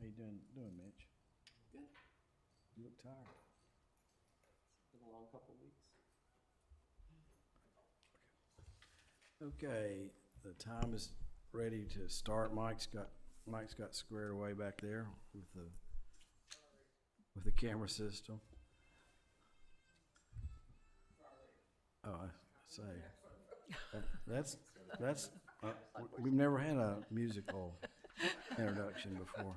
you doing, Mitch? Good. You look tired. Been a long couple of weeks. Okay, the time is ready to start. Mike's got squared away back there with the camera system. Oh, I say that's we've never had a musical introduction before.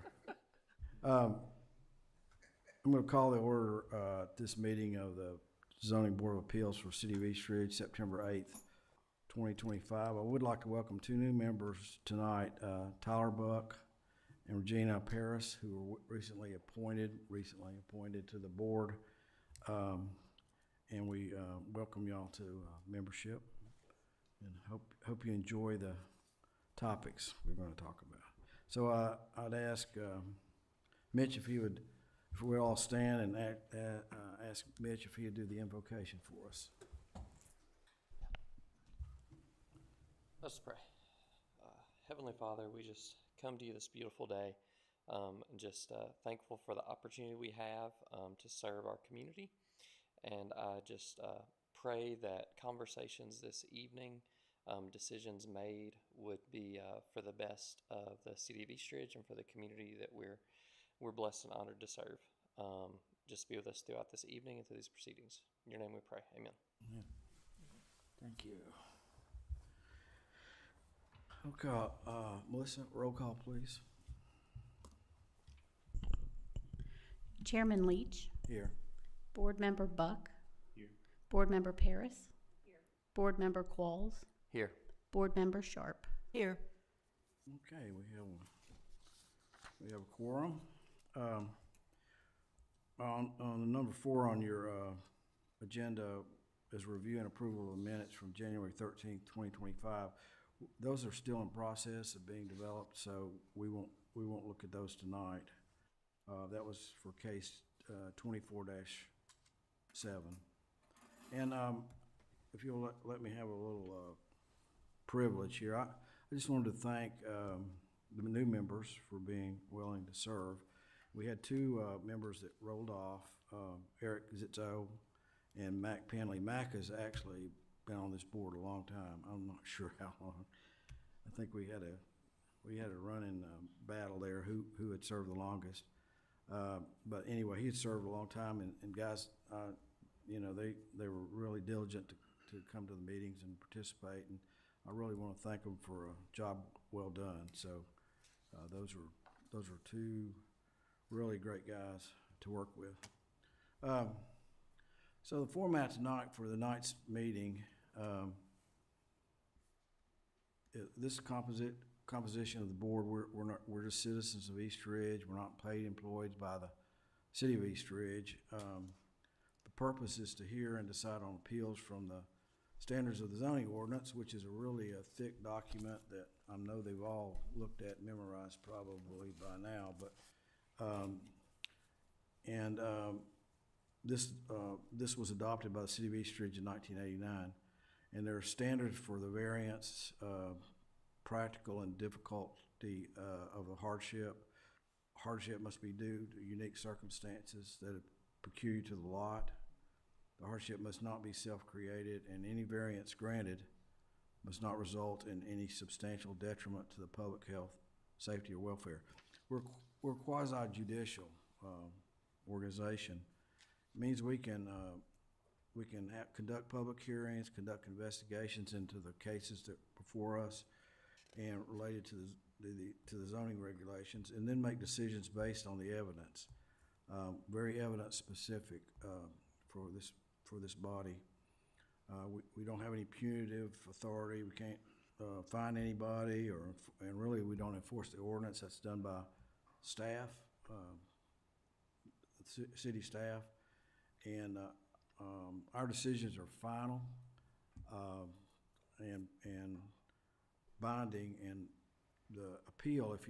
I'm going to call the order this meeting of the Zoning Board of Appeals for City of East Ridge, September 8th, 2025. I would like to welcome two new members tonight, Tyler Buck and Regina Paris, who were recently appointed to the board. And we welcome y'all to membership, and hope you enjoy the topics we're going to talk about. So I'd ask Mitch if he would, if we all stand, and ask Mitch if he would do the invocation for us. Let's pray. Heavenly Father, we just come to you this beautiful day, and just thankful for the opportunity we have to serve our community. And I just pray that conversations this evening, decisions made, would be for the best of the city of East Ridge and for the community that we're blessed and honored to serve. Just be with us throughout this evening and through these proceedings. In your name we pray. Amen. Yeah. Thank you. Okay, Melissa, roll call, please. Chairman Leach. Here. Board Member Buck. Here. Board Member Paris. Here. Board Member Qualls. Here. Board Member Sharp. Here. Okay, we have a quorum. On number 4 on your agenda is review and approval of the minutes from January 13th, 2025. Those are still in process of being developed, so we won't look at those tonight. That was for case 24-7. And if you'll let me have a little privilege here, I just wanted to thank the new members for being willing to serve. We had two members that rolled off, Eric Zitzo and Mac Penley. Mac has actually been on this board a long time. I'm not sure how long. I think we had a running battle there who had served the longest. But anyway, he had served a long time, and guys, you know, they were really diligent to come to the meetings and participate, and I really want to thank them for a job well done. So those are two really great guys to work with. So the format tonight for the night's meeting, this composition of the board, we're just citizens of East Ridge. We're not paid employees by the city of East Ridge. The purpose is to hear and decide on appeals from the standards of the zoning ordinance, which is a thick document that I know they've all looked at and memorized probably by now. But this was adopted by the city of East Ridge in 1989, and there are standards for the variance, practical and difficulty of a hardship. Hardship must be due to unique circumstances that are peculiar to the lot. The hardship must not be self-created, and any variance granted must not result in any substantial detriment to the public health, safety, or welfare. We're quasi-judicial organization. It means we can conduct public hearings, conduct investigations into the cases that are before us and related to the zoning regulations, and then make decisions based on the evidence. Very evidence specific for this body. We don't have any punitive authority. We can't fine anybody, and really we don't enforce the ordinance. That's done by staff, city staff, and our decisions are final and binding. And the appeal, if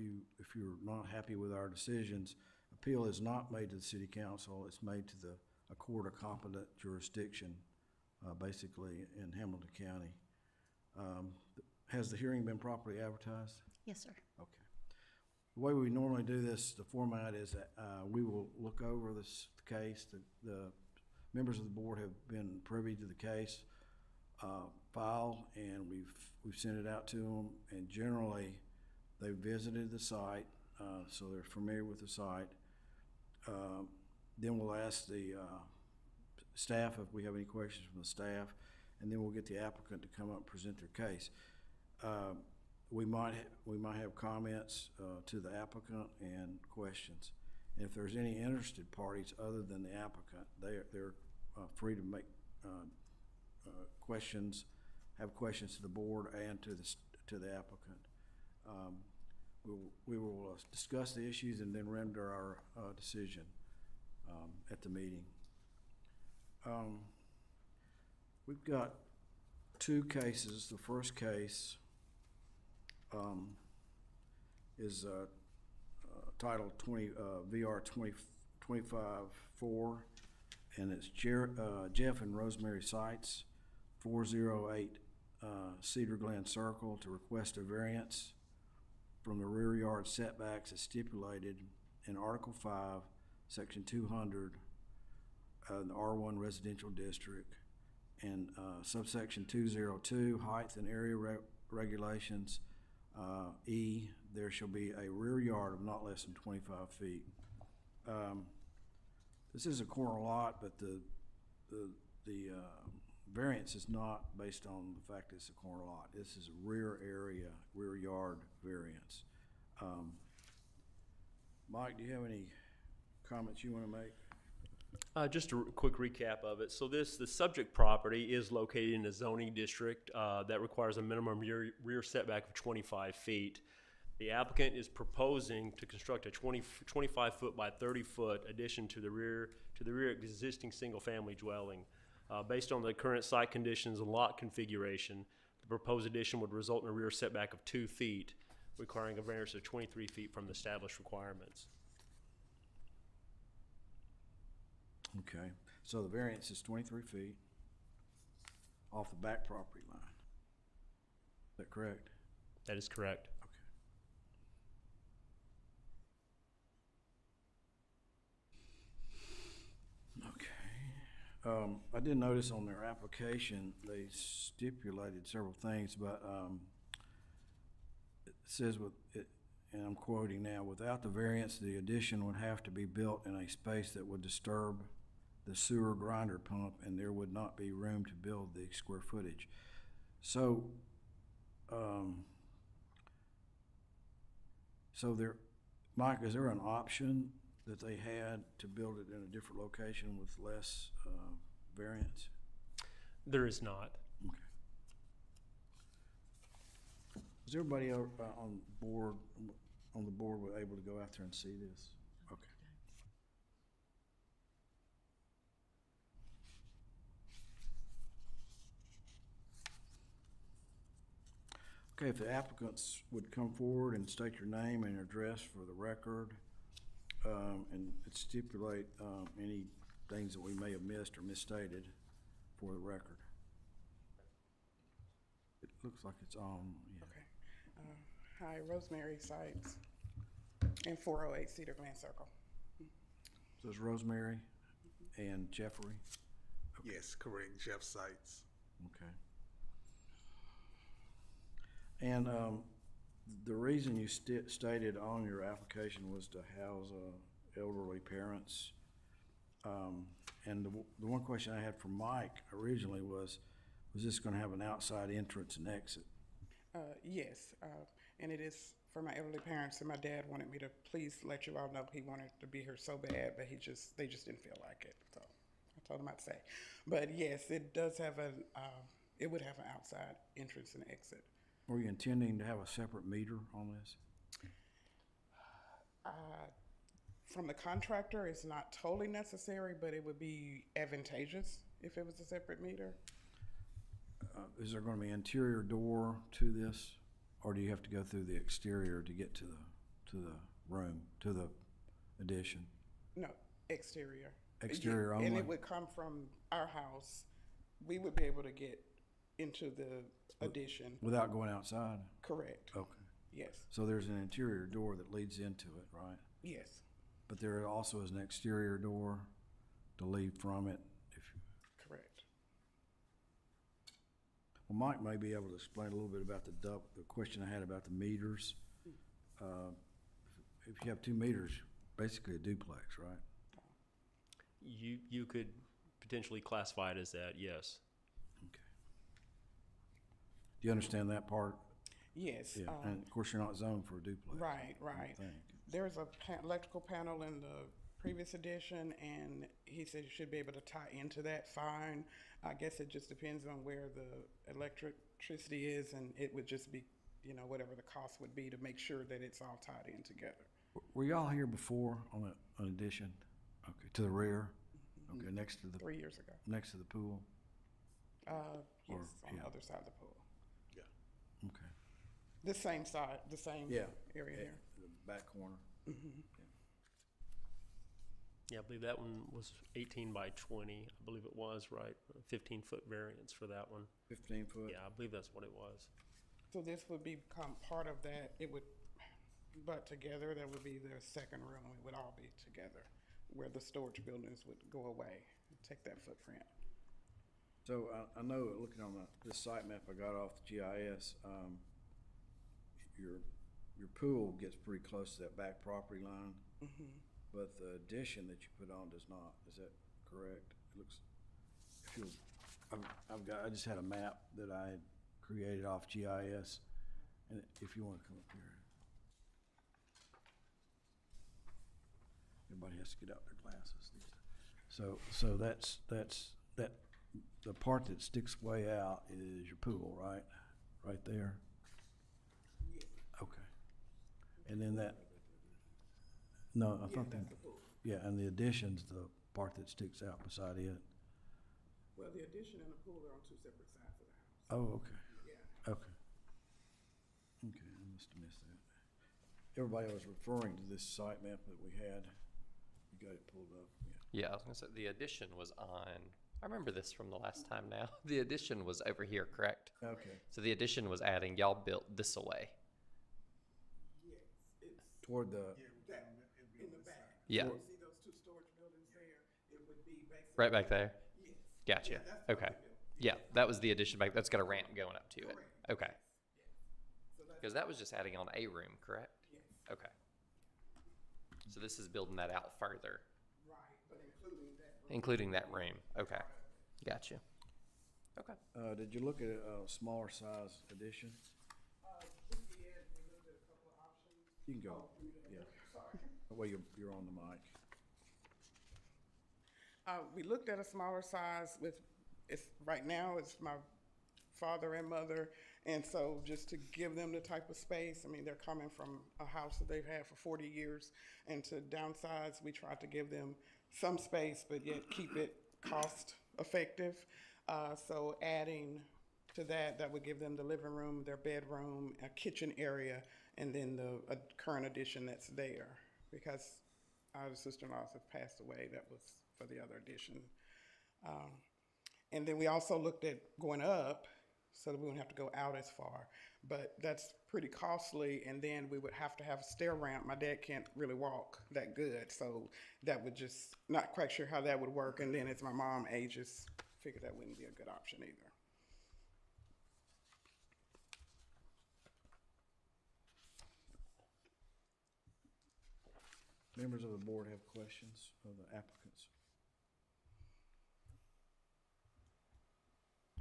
you're not happy with our decisions, appeal is not made to the city council. It's made to a court of competent jurisdiction, basically in Hamilton County. Has the hearing been properly advertised? Yes, sir. Okay. The way we normally do this, the format is that we will look over this case. The members of the board have been privy to the case file, and we've sent it out to them. And generally, they visited the site, so they're familiar with the site. Then we'll ask the staff if we have any questions from the staff, and then we'll get the applicant to come up and present their case. We might have comments to the applicant and questions. And if there's any interested parties other than the applicant, they're free to make questions, have questions to the board and to the applicant. We will discuss the issues and then render our decision at the meeting. We've got two cases. The first case is titled VR 2025-4, and it's Jeff and Rosemary Seitz, 408 Cedar Glen Circle, to request a variance from the rear yard setbacks as stipulated in Article 5, Section 200, the R1 Residential District, and subsection 202, height and area regulations. E, there shall be a rear yard of not less than 25 feet. This is a corner lot, but the variance is not based on the fact that it's a corner lot. This is a rear yard variance. Mike, do you have any comments you want to make? Just a quick recap of it. So the subject property is located in a zoning district that requires a minimum rear setback of 25 feet. The applicant is proposing to construct a 25 foot by 30 foot addition to the rear existing single family dwelling. Based on the current site conditions and lot configuration, the proposed addition would result in a rear setback of 2 feet, requiring a variance of 23 feet from the established requirements. Okay, so the variance is 23 feet off the back property line. Is that correct? That is correct. Okay. I did notice on their application, they stipulated several things, but it says and I'm quoting now, without the variance, the addition would have to be built in a space that would disturb the sewer grinder pump, and there would not be room to build the square footage. So, Mike, is there an option that they had to build it in a different location with less variance? There is not. Okay. Is everybody on the board able to go out there and see this? Okay. Okay, if the applicants would come forward and state your name and your address for the record, and stipulate any things that we may have missed or misstated for the record. It looks like it's on. Yeah. Okay. Hi, Rosemary Seitz, in 408 Cedar Glen Circle. So it's Rosemary and Jeffrey? Yes, correct, Jeff Seitz. Okay. And the reason you stated on your application was to house elderly parents. And the one question I had for Mike originally was this going to have an outside entrance and exit? Yes, and it is for my elderly parents, and my dad wanted me to please let you all know he wanted to be here so bad, but they just didn't feel like it, so I told him not to say. But yes, it does have it would have an outside entrance and exit. Were you intending to have a separate meter on this? From the contractor, it's not totally necessary, but it would be advantageous if it was a separate meter. Is there going to be an interior door to this, or do you have to go through the exterior to get to the room, to the addition? No, exterior. Exterior only? And it would come from our house. We would be able to get into the addition. Without going outside? Correct. Okay. Yes, So there's an interior door that leads into it, right? yes, But there also is an exterior door to leave from it. correct. Well, Mike may be able to explain a little bit about the question I had about the meters. If you have 2 meters, basically a duplex, right? You could potentially classify it as that, yes. Okay. Do you understand that part? Yes. Yeah, and of course, you're not zoned for a duplex. Right, I right. think. There's a electrical panel in the previous edition, and he said you should be able to tie into that fine. I guess it just depends on where the electricity is, and it would just be, you know, whatever the cost would be to make sure that it's all tied in together. Were y'all here before on an addition? Okay, to the rear? Okay, next to 3 years ago. next to the pool? Yes, Or- on yeah. the other side of the pool. Okay. The same side, the same Yeah. area here. The back corner. Yeah, I believe that one was 18 by 20. I believe it was, right? 15-foot variance for that one. 15 foot? Yeah, I believe that's what it was. So this would become part of that, it would butt together, that would be the second room, it would all be together, where the storage buildings would go away, take that footprint. So I know, looking on this site map I got off the GIS, your pool gets pretty close to that back property line, but the addition that you put on does not. Is that correct? It looks, if you, I just had a map that I had created off GIS, and if you want to come up here. Everybody has to get out their glasses. So that's the part that sticks way out is your pool, right? Right there? Okay. And then no, I thought that, yeah, and the addition's the part that sticks out beside it. Well, the addition and the pool are on two separate sides of the house. Oh, okay, Yeah. okay. Okay, I must have missed that. Everybody was referring to this site map that we had. You got it pulled up, yeah. Yeah, I was gonna say, the addition was on, I remember this from the last time now. The addition was over here, correct? Okay. So the addition was adding, y'all built this away. Toward the, In the back. Yeah, See those two storage buildings there? It would be basically. right back there? Yes. Gotcha. Yeah, that's what Okay. we built. Yeah, that was the addition back, that's got a ramp going up to it. Correct. Okay. So that's Because that was just adding on a room, correct? yes, Okay. So this is building that out further, right, but including that. including that room. Okay. Gotcha. Okay. did you look at a smaller size addition? We did, we looked at a couple of options. You can go, yeah. That way you're on the mic. We looked at a smaller size right now it's my father and mother, and so just to give them the type of space, I mean, they're coming from a house that they've had for 40 years, and to downsize, we tried to give them some space, but yet keep it cost effective. So adding to that would give them the living room, their bedroom, a kitchen area, and then the current addition that's there, because our sister-in-laws have passed away. That was for the other addition. And then we also looked at going up so that we wouldn't have to go out as far. But that's pretty costly, and then we would have to have a stair ramp. My dad can't really walk that good, so that would just, not quite sure how that would work. And then as my mom ages, figured that wouldn't be a good option either. Members of the board have questions of the applicants?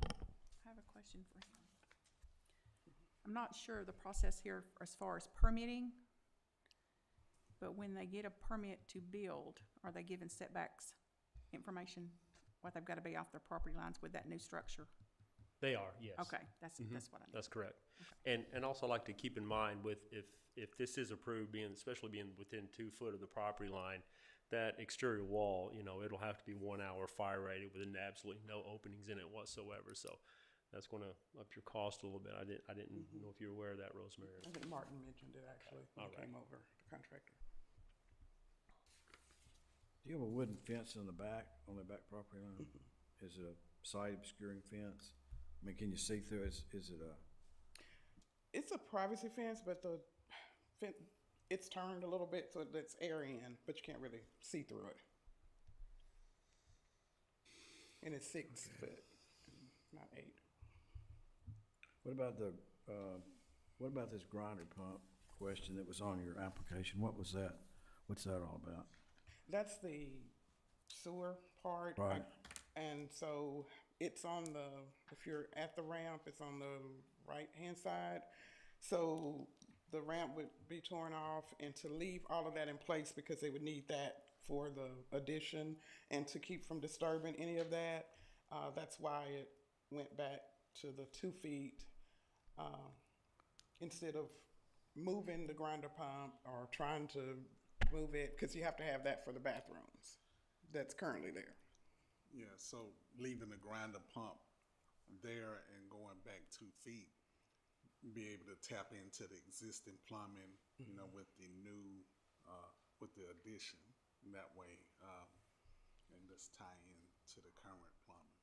I have a question for him. I'm not sure the process here as far as permitting, but when they get a permit to build, are they given setbacks information, what they've got to be off their property lines with that new structure? They are, yes. Okay, that's what I need. That's correct. And also like to keep in mind with, if this is approved, especially being within 2 foot of the property line, that exterior wall, it'll have to be 1 hour fire rated with absolutely no openings in it whatsoever. So that's going to up your cost a little bit. I didn't know if you were aware of that, Rosemary. I think Martin mentioned it actually when All he right. came over, the contractor. Do you have a wooden fence in the back, on the back property line? Is it a side obscuring fence? I mean, can you see through it? Is it a, It's a privacy fence, but it's turned a little bit so that's air in, but you can't really see through it. And it's 6 foot, not 8. What about this grinder pump question that was on your application? What was that? What's that all about? That's the sewer part. Right. And so it's on if you're at the ramp, it's on the right-hand side. So the ramp would be torn off, and to leave all of that in place, because they would need that for the addition and to keep from disturbing any of that, that's why it went back to the 2 feet. Instead of moving the grinder pump or trying to move it, because you have to have that for the bathrooms that's currently there. Yeah, so leaving the grinder pump there and going back 2 feet, be able to tap into the existing plumbing, you know, with the new, with the addition that way, and just tie in to the current plumbing.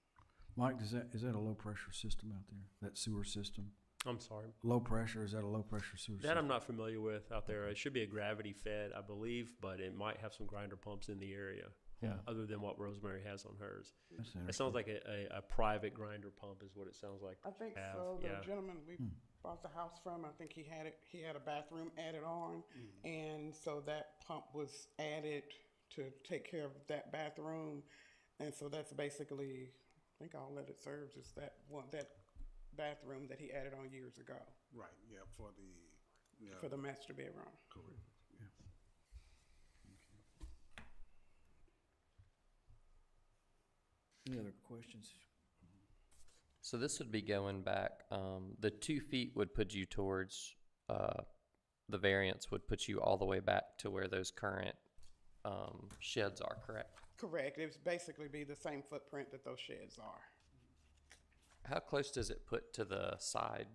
Mike, is that a low pressure system out there? That sewer system? I'm sorry. Low pressure, is that a low pressure sewer system? That I'm not familiar with out there. It should be a gravity fed, I believe, but it might have some grinder pumps in the area. Yeah, other than what Rosemary has on hers. That's It interesting. sounds like a private grinder pump is what it sounds like. I think have, so. The yeah. gentleman we bought the house from, I think he had a bathroom added on, and so that pump was added to take care of that bathroom, and so that's basically, I think all that it serves is that bathroom that he added on years ago Right, yeah, for for the master bedroom. correct. Any other questions? So this would be going back, the 2 feet would put you towards, the variance would put you all the way back to where those current, sheds are, correct? Correct. It would basically be the same footprint that those sheds are. How close does it put to the side?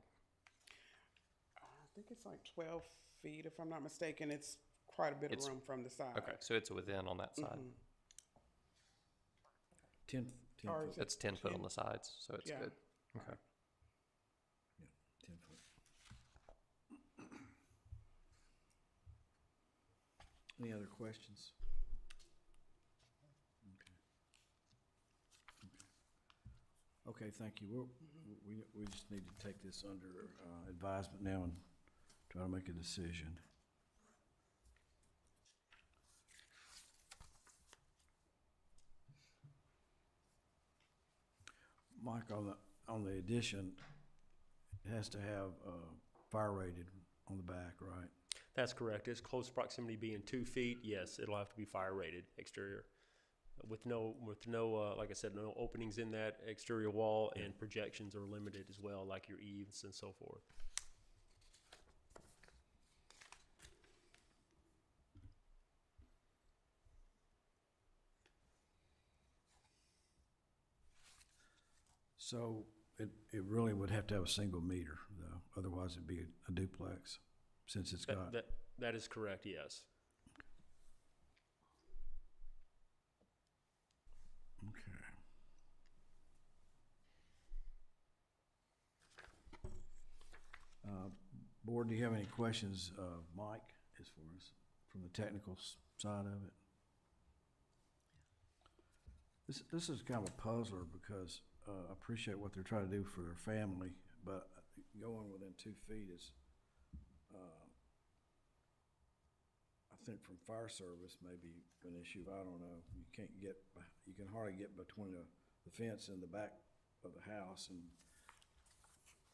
I think it's like 12 feet, if I'm not mistaken. It's quite a bit of It's- room from the side. Okay, so it's within on that side. 10 Or foot. is it It's 10 foot on 10? the sides, so it's Yeah. good. Okay. Yeah, 10 foot. Any other questions? Okay, thank you. We just need to take this under advisement now and try to make a decision. Mike, on the addition, it has to have fire rated on the back, right? That's correct. It's close proximity being 2 feet. Yes, it'll have to be fire rated exterior. With no, like I said, no openings in that exterior wall, and projections are limited as well, like your eaves and so forth. So it really would have to have a single meter, though, otherwise it'd be a duplex, since it's got. That is correct, yes. Okay. Board, do you have any questions, Mike, as far as from the technical side of it? This is kind of a puzzler because I appreciate what they're trying to do for their family, but going within 2 feet is, I think from fire service may be an issue. I don't know. You can hardly get between the fence and the back of the house, and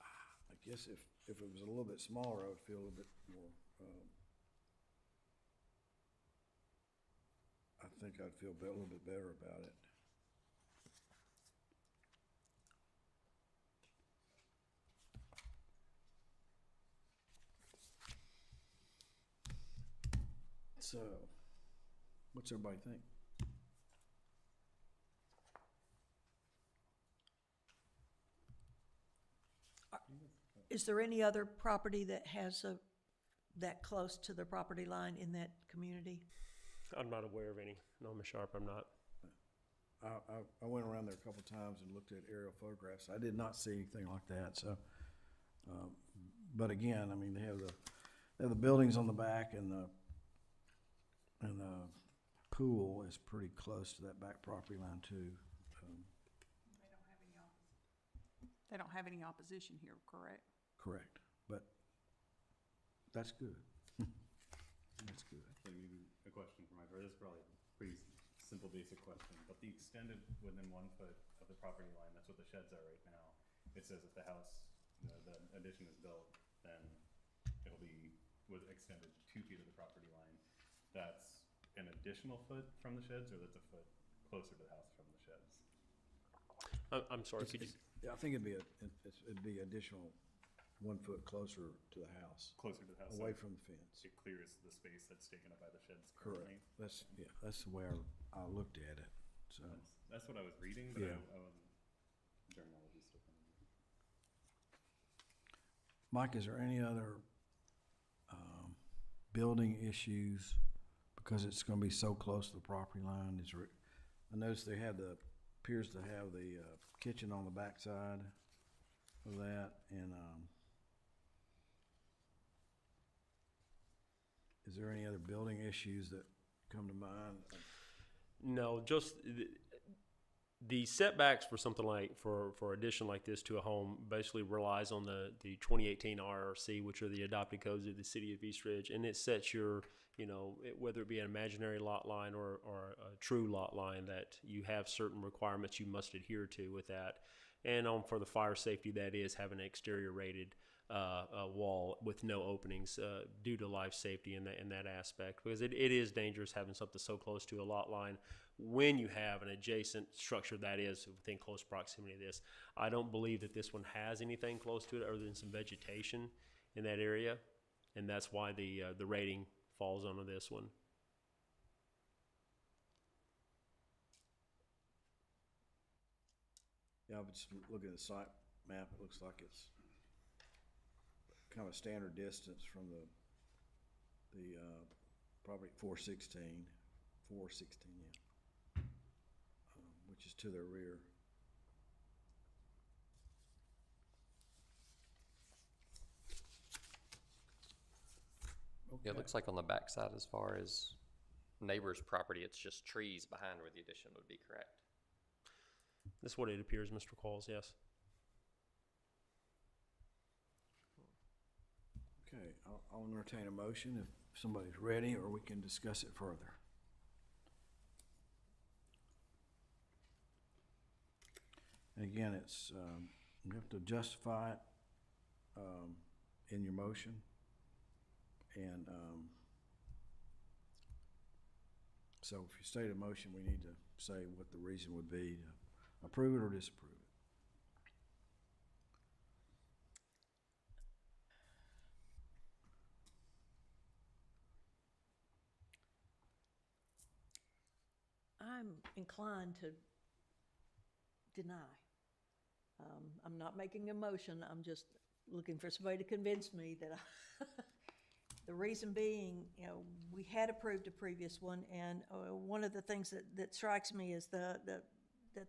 I guess if it was a little bit smaller, I would feel a little bit more, I think I'd feel a little bit better about it. So, what's everybody think? Is there any other property that has that close to the property line in that community? I'm not aware of any. No, Ms. Sharp, I'm not. I went around there a couple times and looked at aerial photographs. I did not see anything like that, so, but again, I mean, they have the buildings on the back and the pool is pretty close to that back property line too. They don't have any opposition here, correct? Correct, but that's good. That's good. Actually, maybe a question for my brother. This is probably a pretty simple, basic question, but the extended within 1 foot of the property line, that's what the sheds are right now. It says if the house, the addition is built, then it'll be extended 2 feet of the property line. That's an additional foot from the sheds, or that's a foot closer to the house from the sheds? I'm sorry, could you? Yeah, I think it'd be additional 1 foot closer to the house, Closer to the house. away so from the fence. It clears the space that's taken up by the sheds Correct. currently. That's the way I looked at it, so. That's what I was reading, but Yeah. I wasn't, terminology stuff. Mike, is there any other building issues because it's gonna be so close to the property line? I noticed they have appears to have the kitchen on the backside of that, and is there any other building issues that come to mind? No, just the setbacks for something like, for addition like this to a home basically relies on the 2018 RRC, which are the adopted codes of the city of East Ridge, and it sets your, whether it be an imaginary lot line or a true lot line, that you have certain requirements you must adhere to with that. And for the fire safety, that is having an exterior rated wall with no openings due to life safety in that aspect, because it is dangerous having something so close to a lot line when you have an adjacent structure that is within close proximity to this. I don't believe that this one has anything close to it other than some vegetation in that area, and that's why the rating falls onto this one. Yeah, but just looking at the site map, it looks like it's kind of a standard distance from the probably 416, yeah, which is to their rear. Yeah, it looks like on the backside, as far as neighbor's property, it's just trees behind where the addition would be, correct? That's what it appears, Mr. Qualls, yes. Okay, I'll entertain a motion if somebody's ready, or we can discuss it further. And again, it's, you have to justify it in your motion. And so if you state a motion, we need to say what the reason would be to approve it or disapprove it. I'm inclined to deny. I'm not making a motion, I'm just looking for somebody to convince me that the reason being, we had approved a previous one, and one of the things that strikes me is that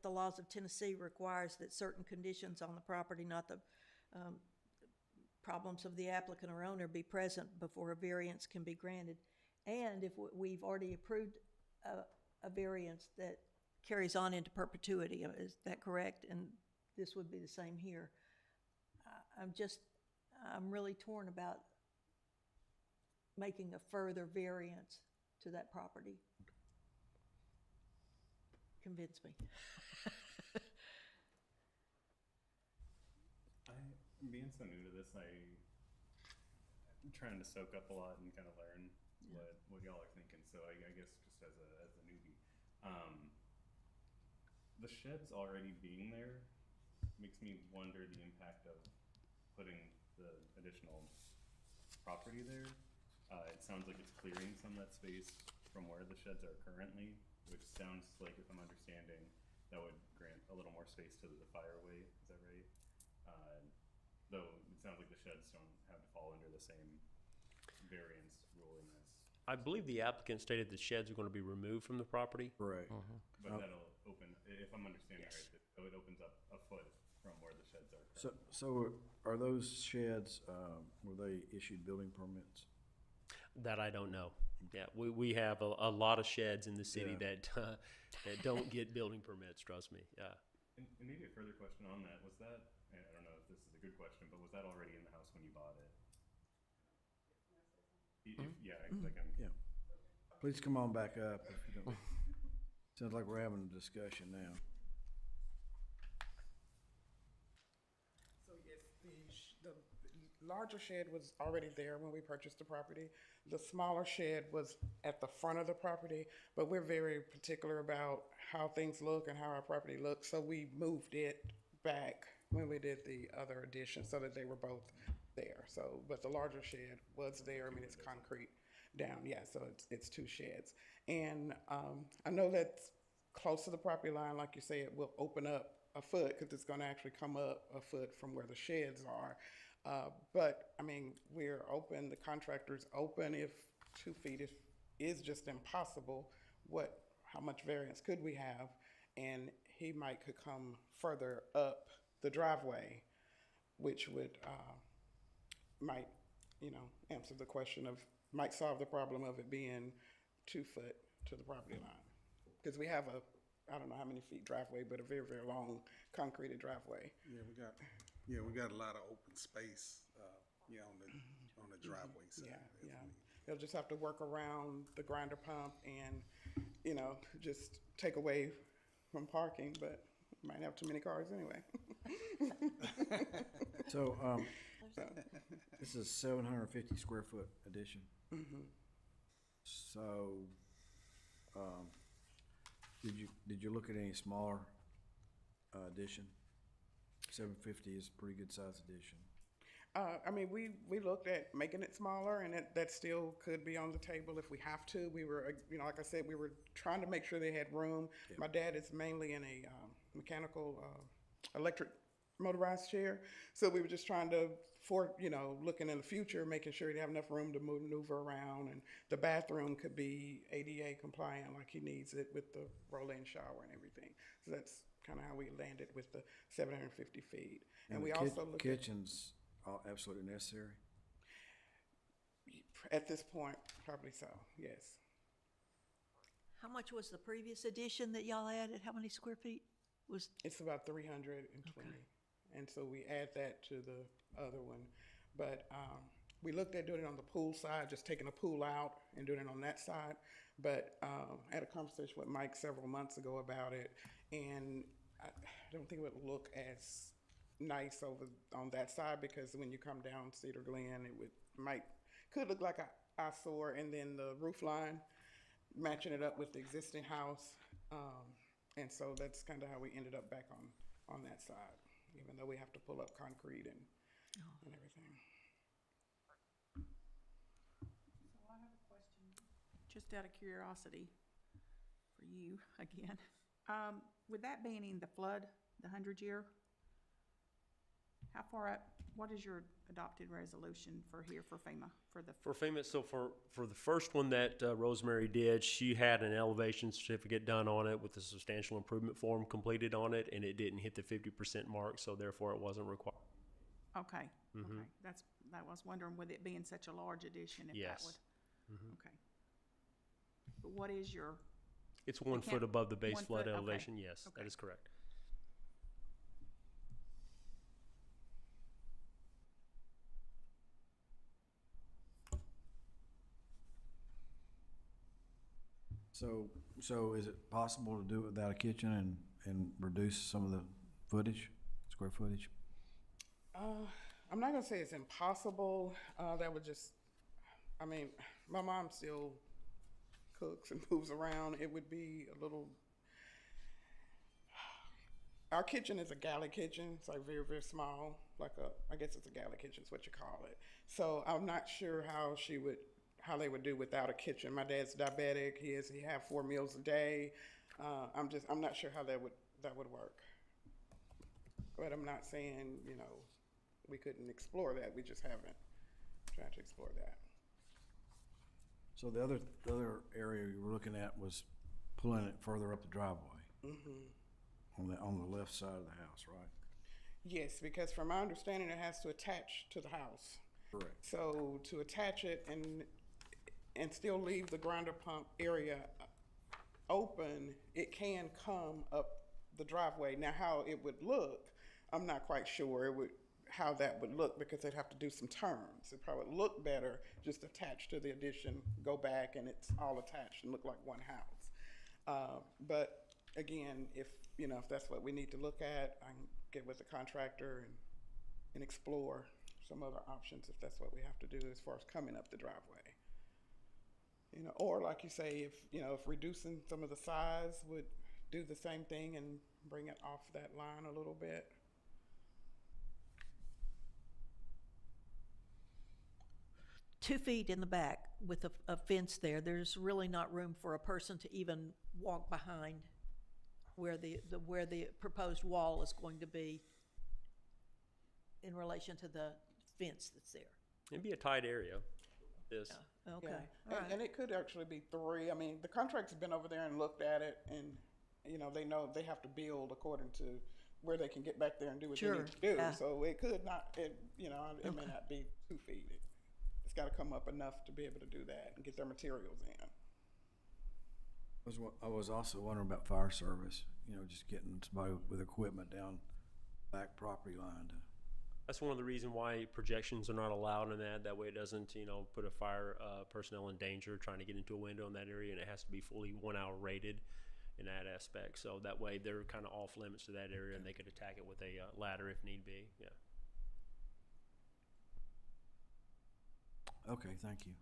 the laws of Tennessee requires that certain conditions on the property, not the problems of the applicant or owner, be present before a variance can be granted. And if we've already approved a variance that carries on into perpetuity, is that correct? And this would be the same here. I'm really torn about making a further variance to that property. Convince me. Being so new to this, I'm trying to soak up a lot and kind of learn what y'all are thinking. So I guess just as a newbie, the sheds already being there makes me wonder the impact of putting the additional property there. It sounds like it's clearing some of that space from where the sheds are currently, which sounds like, if I'm understanding, that would grant a little more space to the fireway. Is that right? Though it sounds like the sheds don't have to fall under the same variance ruling as. I believe the applicant stated the sheds are going to be removed from the property. Correct. But that'll open, if I'm understanding right, it opens up a foot from where the sheds are currently. So are those sheds, were they issued building permits? That I don't know. Yeah, we have a lot of sheds in the city Yeah. that don't get building permits, trust me, yeah. And maybe a further question on that, was that, I don't know if this is a good question, but was that already in the house when you bought it? Yeah, like I'm, Yeah. Please come on back up if you don't. Sounds like we're having a discussion now. So yes, the larger shed was already there when we purchased the property. The smaller shed was at the front of the property, but we're very particular about how things look and how our property looks, so we moved it back when we did the other addition so that they were both there. So, but the larger shed was there. I mean, it's concrete down, yeah, so it's two sheds. And I know that's close to the property line, like you say, it will open up a foot because it's going to actually come up a foot from where the sheds are. But I mean, we're open, the contractor's open. If 2 feet is just impossible, how much variance could we have? And he could come further up the driveway, which would, might, answer the question might solve the problem of it being 2 foot to the property line. Because we have I don't know how many feet driveway, but a very, very long concreted driveway. Yeah, we got a lot of open space, on the driveway side. Yeah. They'll just have to work around the grinder pump and, just take away from parking, but might have too many cars anyway. So, this is 750 square foot addition. So, did you look at any smaller addition? 750 is a pretty good size addition. I mean, we looked at making it smaller, and that still could be on the table if we have to. We were, like I said, we were trying to make sure they had room. Yeah. My dad is mainly in a mechanical, electric motorized chair, so we were just trying to, looking in the future, making sure he'd have enough room to maneuver around, and the bathroom could be ADA compliant, like he needs it with the roll-in shower and everything. So that's kind of how we landed with the 750 feet. And we the also looked at, kitchen's absolutely necessary? at this point, probably so, yes. How much was the previous addition that y'all added? How many square feet was? It's about 320. Okay. And so we add that to the other one. But we looked at doing it on the pool side, just taking a pool out and doing it on that side. But I had a conversation with Mike several months ago about it, and I don't think it would look as nice over on that side, because when you come down Cedar Glen, could look like a eyesore, and then the roof line matching it up with the existing house. And so that's kind of how we ended up back on that side, even though we have to pull up concrete and everything. So I have a question, just out of curiosity, for you again. With that being in the flood, the 100-year, how far up, what is your adopted resolution for FEMA, For FEMA, so for the first one that Rosemary did, she had an elevation certificate done on it with a substantial improvement form completed on it, and it didn't hit the 50% mark, so therefore it wasn't required. Okay, okay, I was wondering, with it being such a large addition, if that Yes. would, okay. But what is your, It's 1 can't- foot above the base 1 flood foot, okay. elevation, yes, that Okay. is correct. So is it possible to do it without a kitchen and reduce some of the square footage? I'm not gonna say it's impossible. That would just, I mean, my mom still cooks and moves around. It would be a little. Our kitchen is a galley kitchen. It's like very, very small, I guess it's a galley kitchen is what you call it. So I'm not sure how they would do without a kitchen. My dad's diabetic. He have 4 meals a day. I'm not sure how that would work. But I'm not saying, we couldn't explore that. We just haven't tried to explore that. So the other area you were looking at was pulling it further up the driveway. On the left side of the house, right? Yes, because from my understanding, it has to attach to the house. Correct. So to attach it and still leave the grinder pump area open, it can come up the driveway. Now, how it would look, I'm not quite sure how that would look, because they'd have to do some turns. It'd probably look better just attached to the addition, go back, and it's all attached and look like one house. But again, if that's what we need to look at, I can get with the contractor and explore some other options if that's what we have to do as far as coming up the driveway. Or like you say, if reducing some of the size would do the same thing and bring it off that line a little bit. Two feet in the back with a fence there, there's really not room for a person to even walk behind where the proposed wall is going to be in relation to the fence that's there. It'd be a tight area, this. Okay, Yeah. all right. And it could actually be 3. I mean, the contractor's been over there and looked at it, and they know they have to build according to where they can get back there and do what they Sure, need to do. yeah. So it could not, it may not be 2 feet. It's got to come up enough to be able to do that and get their materials in. I was also wondering about fire service, just getting somebody with equipment down back property line to. That's one of the reasons why projections are not allowed in that. That way it doesn't, put a fire personnel in danger trying to get into a window in that area, and it has to be fully 1 hour rated in that aspect. So that way they're kind of off limits to that area, and they could attack it with a ladder if need be. Yeah. Okay, thank you.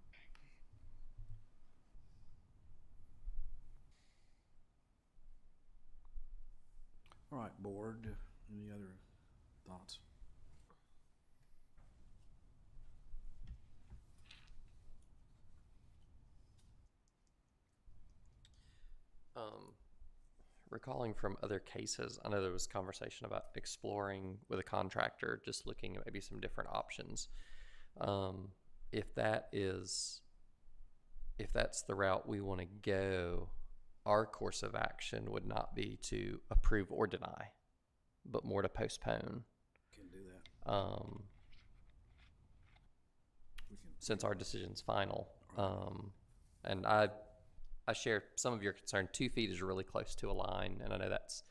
All right, board, any other thoughts? Recalling from other cases, I know there was conversation about exploring with a contractor, just looking at maybe some different options. If that's the route we want to go, our course of action would not be to approve or deny, but more to postpone. Can do that. We can. Since our decision's final. And I share some of your concern. 2 feet is really close to a line, and I know that's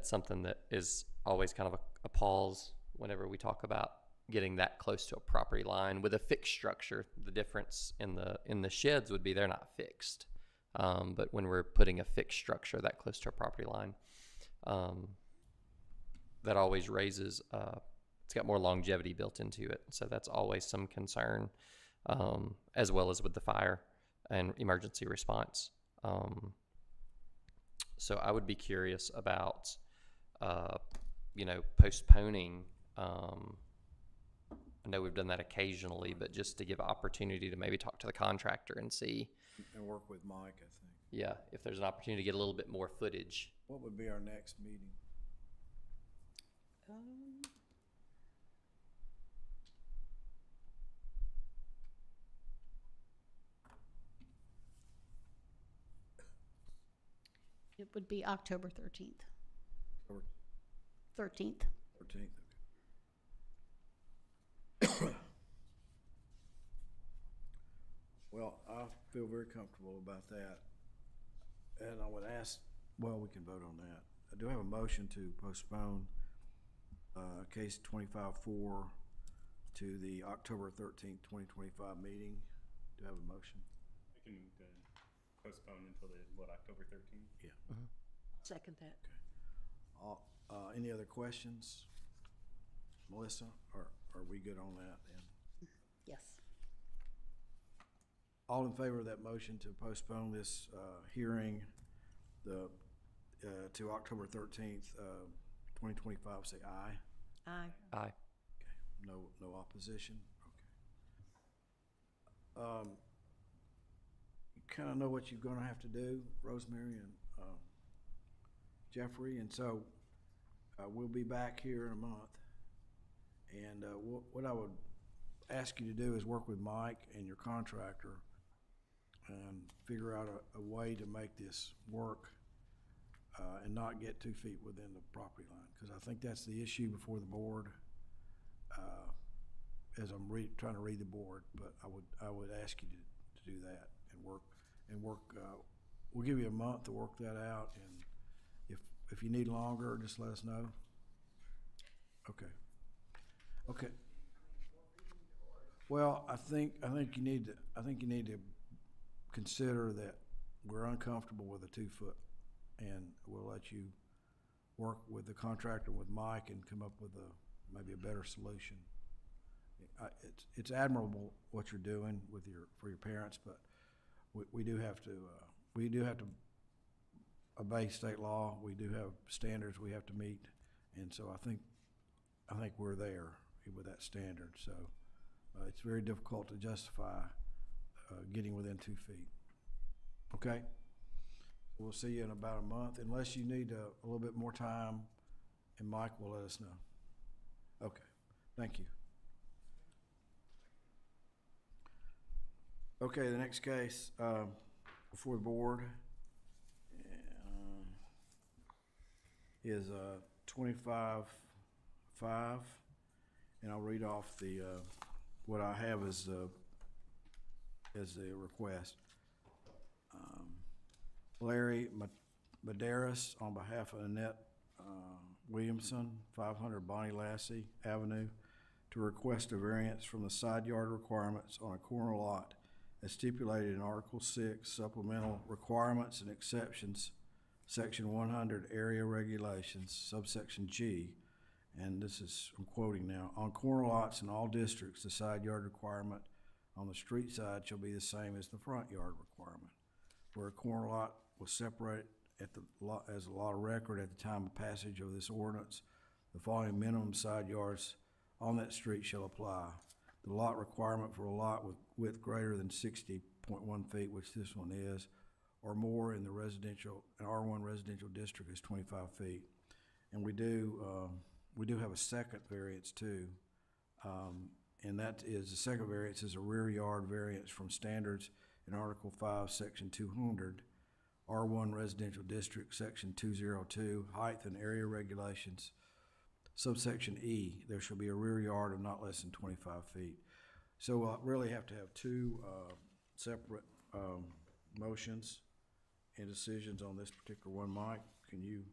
something that is always kind of a pause whenever we talk about getting that close to a property line. With a fixed structure, the difference in the sheds would be they're not fixed. But when we're putting a fixed structure that close to a property line, that always raises, it's got more longevity built into it. So that's always some concern, as well as with the fire and emergency response. So I would be curious about, postponing. I know we've done that occasionally, but just to give opportunity to maybe talk to the contractor and see, And work with Mike, I think. yeah, if there's an opportunity to get a little bit more footage. What would be our next meeting? It would be October 13th. October 13th. 13th. Well, I feel very comfortable about that. And I would ask, well, we can vote on that. I do have a motion to postpone case 25-4 to the October 13th, 2025 meeting. Do I have a motion? I can move to postpone until October 13th? Yeah. Second that. Any other questions? Melissa, or are we good on that then? Yes. All in favor of that motion to postpone this hearing to October 13th, 2025, say aye. Aye. Aye. No opposition? Okay. You kind of know what you're gonna have to do, Rosemary and Jeffrey, and so we'll be back here in a month. And what I would ask you to do is work with Mike and your contractor and figure out a way to make this work and not get 2 feet within the property line, because I think that's the issue before the board, as I'm trying to read the board, but I would ask you to do that and work, we'll give you a month to work that out, and if you need longer, just let us know. Okay. Well, I think you need to consider that we're uncomfortable with a 2 foot, and we'll let you work with the contractor, with Mike, and come up with maybe a better solution. It's admirable what you're doing for your parents, but we do have to obey state law. We do have standards we have to meet, and so I think we're there with that standard. So it's very difficult to justify getting within 2 feet. Okay? We'll see you in about a month, unless you need a little bit more time, and Mike will let us know. Okay, thank you. Okay, the next case before the board is 25-5, and I'll read off what I have as the request. Larry Medeiros, on behalf of Annette Williamson, 500 Bonnie Lassie Avenue, to request a variance from the side yard requirements on a corner lot as stipulated in Article 6, Supplemental Requirements and Exceptions, Section 100, Area Regulations, subsection G, and this is, I'm quoting now, on corner lots in all districts, the side yard requirement on the street side shall be the same as the front yard requirement. Where a corner lot was separated as a lot of record at the time of passage of this ordinance, the following minimum side yards on that street shall apply. The lot requirement for a lot with width greater than 60.1 feet, which this one is, or more in the R1 residential district is 25 feet. And we do have a second variance too, and that is, the second variance is a rear yard variance from standards in Article 5, Section 200, R1 residential district, Section 202, height and area regulations, subsection E, there shall be a rear yard of not less than 25 feet. So we'll really have to have two separate motions and decisions on this particular one. Mike, can you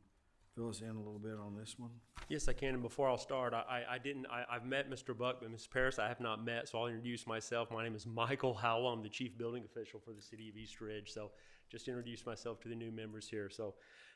fill us in a little bit on this one? Yes, I can. And before I'll start, I've met Mr. Buck, but Ms. Paris I have not met, so I'll introduce myself. My name is Michael Howell. I'm the Chief Building Official for the City of East Ridge. So just introduce myself to the new members here. So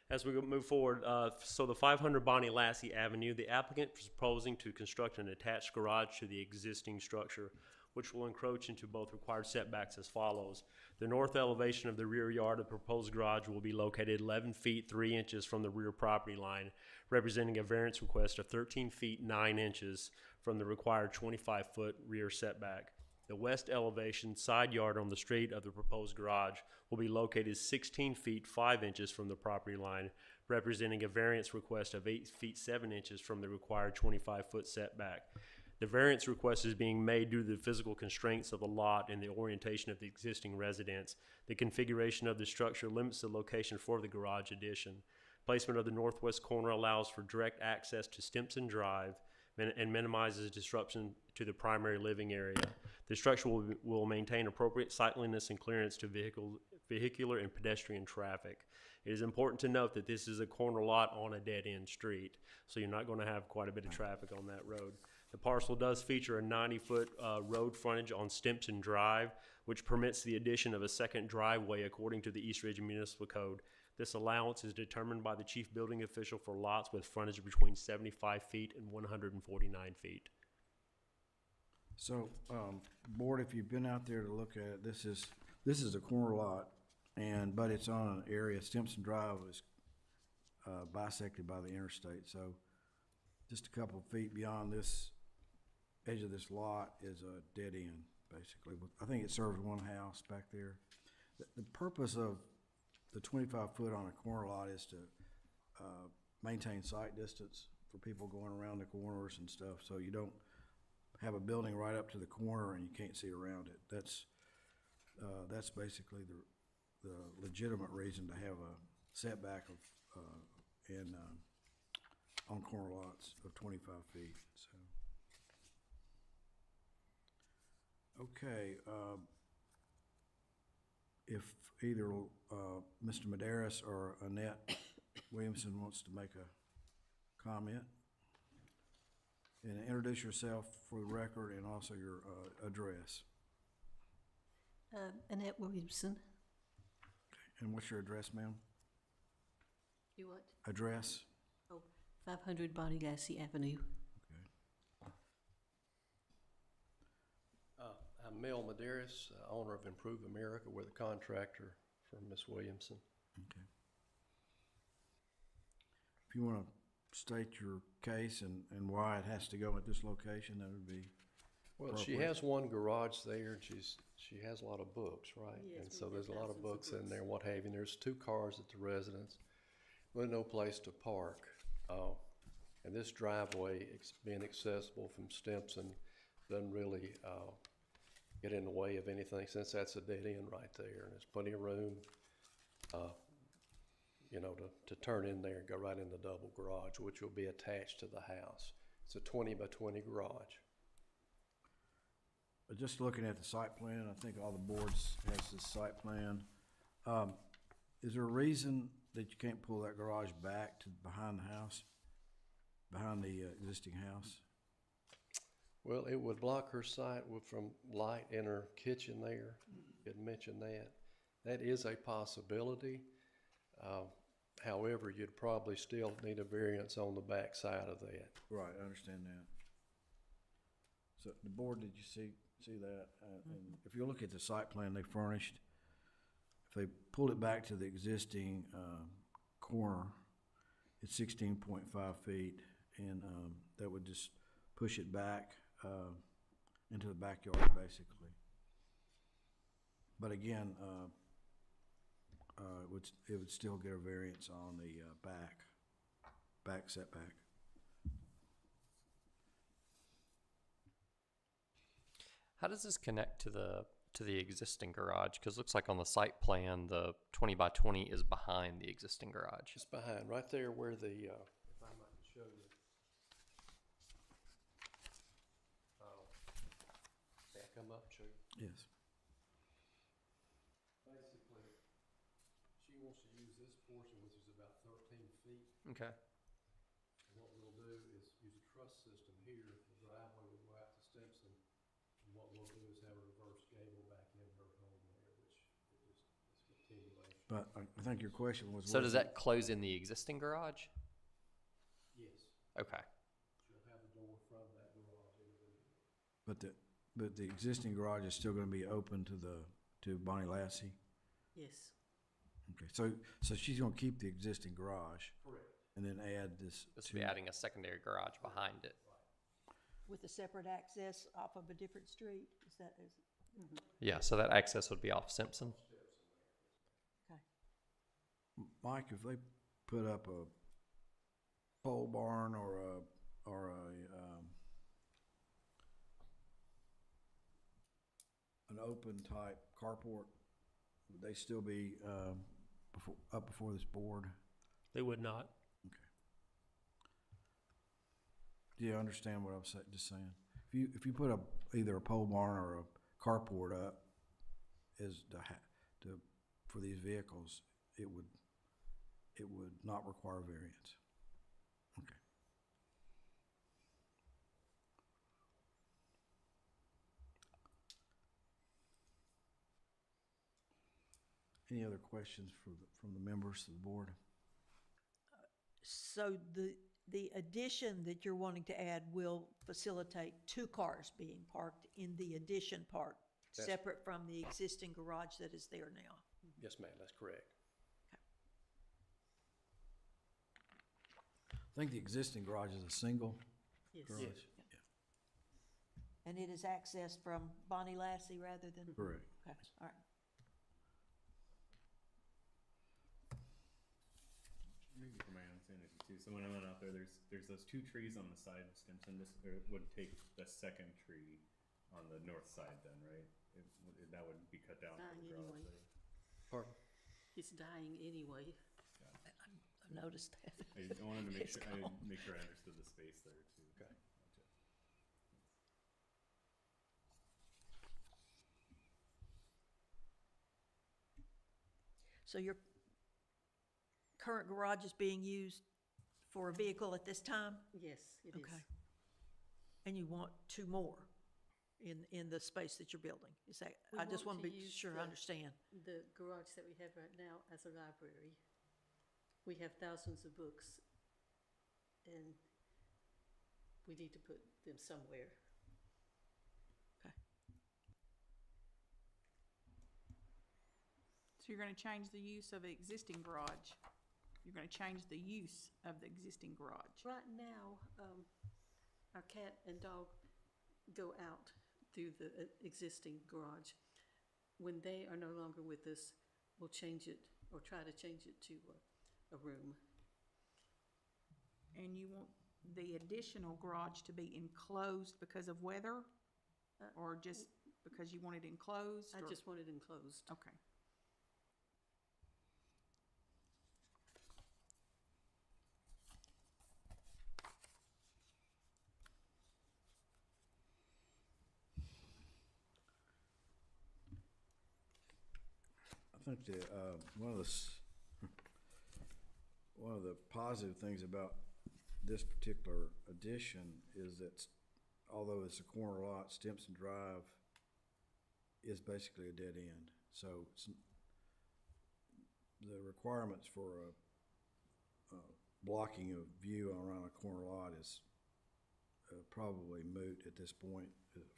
as we move forward, so the 500 Bonnie Lassie Avenue, the applicant is proposing to construct an attached garage to the existing structure, which will encroach into both required setbacks as follows. The north elevation of the rear yard of the proposed garage will be located 11 feet 3 inches from the rear property line, representing a variance request of 13 feet 9 inches from the required 25-foot rear setback. The west elevation side yard on the street of the proposed garage will be located 16 feet 5 inches from the property line, representing a variance request of 8 feet 7 inches from the required 25-foot setback. The variance request is being made due to the physical constraints of the lot and the orientation of the existing residence. The configuration of the structure limits the location for the garage addition. Placement of the northwest corner allows for direct access to Stimpson Drive and minimizes disruption to the primary living area. The structure will maintain appropriate sightliness and clearance to vehicular and pedestrian traffic. It is important to note that this is a corner lot on a dead-end street, so you're not going to have quite a bit of traffic on that road. The parcel does feature a 90-foot road frontage on Stimpson Drive, which permits the addition of a second driveway according to the East Ridge Municipal Code. This allowance is determined by the chief building official for lots with frontage between 75 feet and 149 feet. So, board, if you've been out there to look at it, this is a corner lot, but it's on an area. Stimpson Drive is bisected by the interstate, so just a couple of feet beyond this edge of this lot is a dead end, basically. I think it serves one house back there. The purpose of the 25-foot on a corner lot is to maintain sight distance for people going around the corners and stuff, so you don't have a building right up to the corner and you can't see around it. That's basically the legitimate reason to have setback of, on corner lots of 25 feet, so. Okay, if either, Mr. Maderis or Annette Williamson wants to make a comment. And introduce yourself for the record and also your, address. Annette Williamson. And what's your address, ma'am? You what? Address? Oh, 500 Bonnie Lassie Avenue. Okay. I'm Mel Maderis, owner of Improve America. We're the contractor for Ms. Williamson. Okay. If you want to state your case and why it has to go at this location, that would be Well, she appropriate. has one garage there, and she has a lot of books, right? Yes, And so we there's a have lot of thousands of books in books. there, what have you. And there's 2 cars at the residence, with no place to park. And this driveway, being accessible from Stimson, doesn't really get in the way of anything, since that's a dead end right there, and there's plenty of room, you know, to turn in there and go right in the double garage, which will be attached to the house. It's a 20 by 20 garage. But just looking at the site plan, I think all the boards has this site plan. Is there a reason that you can't pull that garage back to behind the house? Behind the existing house? Well, it would block her sight from light in her kitchen there. You had mentioned that. That is a possibility. However, you'd probably still need a variance on the back side of that. Right, I understand that. So the board, did you see that? And if you look at the site plan they furnished, if they pulled it back to the existing corner, it's 16.5 feet, and that would just push it back into the backyard, basically. But again, it would still get a variance on the back setback. How does this connect to the existing garage? Because it looks like on the site plan, the 20 by 20 is behind the existing garage. It's behind, right there where the, if I might show you. May I come up and show you? Yes. Basically, she wants to use this portion, which is about 13 feet. Okay. And what we'll do is use a truss system here. The driveway will go out to Stimson. And what we'll do is have a reverse gable back in her home there, which is continuation. But I think your question was. So what does if that close in the existing garage? Yes, Okay. she'll have the door from that garage into the. But the existing garage is still gonna be open to Bonnie Lassie? Yes. Okay, so she's gonna keep the existing garage Correct. and then add this This would be adding a secondary garage behind it. With a separate access off of a different street, is that, Yeah, so that access would be off Simpson. okay. Mike, if they put up a pole barn or an open type carport, would they still be, before this board? They would not. Okay. Do you understand what I'm just saying? If you put either a pole barn or a carport up as for these vehicles, it would not require variance. Okay. Any other questions from the members of the board? So the addition that you're wanting to add will facilitate 2 cars being parked in the addition part, separate from the existing garage that is there now? Yes, ma'am, that's correct. I think the existing garage is a single Yes. garage. Yes. And it is accessed from Bonnie Lassie rather than? Correct. Okay, all right. Maybe for my own sanity too. So when I went out there, there's those 2 trees on the side of Stimson. This would take the second tree on the north side then, right? That would be cut down for the Dying garage anyway. there. Pardon? It's dying anyway. Gotcha. noticed that. I wanted to make It's sure, gone. make sure I understood the space there too. Okay. Gotcha. So your current garage is being used for a vehicle at this time? Yes, it is. Okay. And you want two more in the space that you're building? Is that, We I just want want to to be use sure I understand. The garage that we have right now as a library. We have thousands of books, and we need to put them somewhere. Okay. So you're gonna change the use of the existing garage? You're gonna change the use of the existing garage? Right now, our cat and dog go out through the existing garage. When they are no longer with us, we'll change it, or try to change it to a room. And you want the additional garage to be enclosed because of weather? Or just because you want it enclosed? I or- just want it enclosed. Okay. I think the, one of the positive things about this particular addition is that although it's a corner lot, Stimson Drive is basically a dead end. So the requirements for a blocking of view around a corner lot is probably moot at this point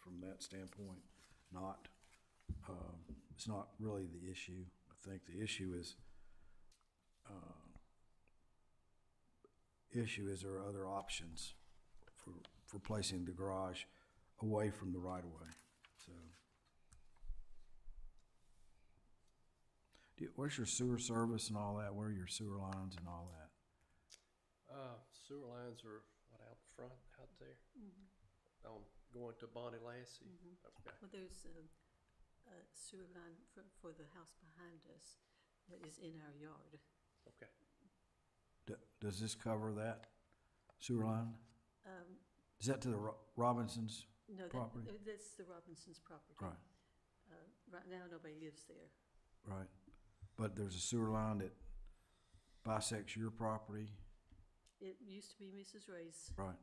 from that standpoint. It's not really the issue. I think the issue is there are other options for placing the garage away from the right of way. So, where's your sewer service and all that? Where are your sewer lines and all that? Sewer lines are, out front, out there? Going to Bonnie Lassie? Okay. Well, there's a sewer line for the house behind us that is in our yard. Okay. Does this cover that sewer line? Is that to the Robinsons' No, property? that's the Robinsons' property. Right, Right now, nobody lives there. right. But there's a sewer line that bisects your property? It used to be Mrs. Ray's. Right.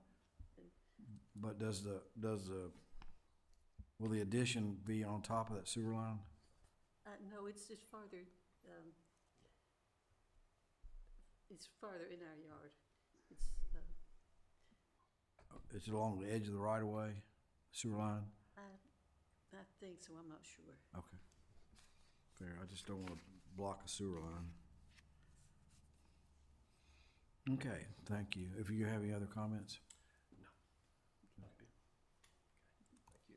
But will the addition be on top of that sewer line? No, it's just farther, it's farther in our yard. Is it along the edge of the right of way, sewer line? I think so, I'm not sure. Okay. Fair, I just don't want to block a sewer line. Okay, thank you. If you have any other comments? Okay. Thank you.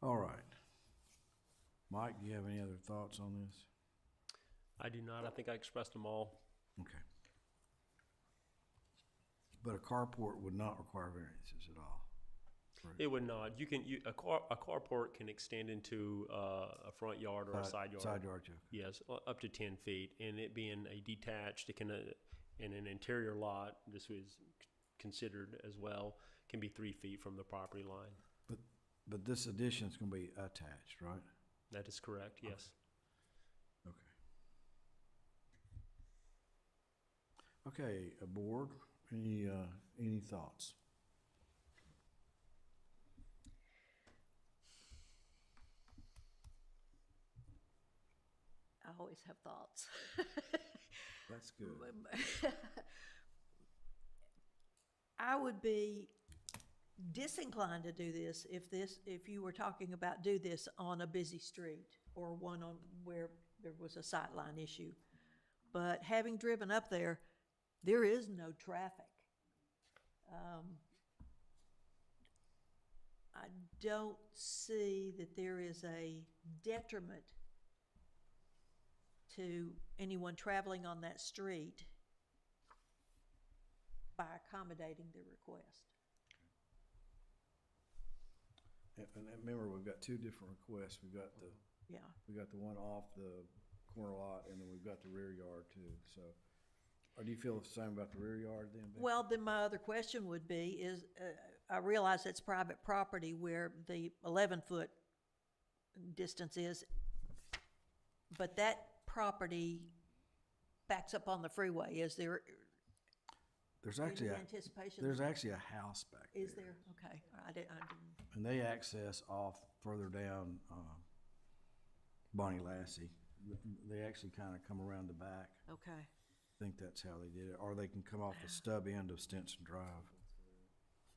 All right. Mike, do you have any other thoughts on this? I do not. I think I expressed them all. Okay. But a carport would not require variances at all? Correct. It would not. A carport can extend into a front yard or a side yard. Side yard, yeah. Yes, up to 10 feet. And it being a detached, it can, in an interior lot, this was considered as well, can be 3 feet from the property line. But this addition's gonna be attached, right? That is correct, yes. Okay. Okay, board, any thoughts? I always have thoughts. That's good. I would be disinclined to do this if you were talking about do this on a busy street or one on where there was a sightline issue. But having driven up there, there is no traffic. I don't see that there is a detriment to anyone traveling on that street by accommodating the request. And remember, we've got two different requests. We've got Yeah. we got the one off the corner lot, and then we've got the rear yard too, so. Or do you feel the same about the rear yard then, Becky? Well, then my other question would be is, I realize it's private property where the 11-foot distance is, but that property backs up on the freeway. Is there There's any actually, anticipation? there's actually a house back there. Is there? Okay, I didn't, And they access off further down, Bonnie Lassie. They actually kind of come around the back. okay. I think that's how they did it, or they can come off the stub end of Stinson Drive.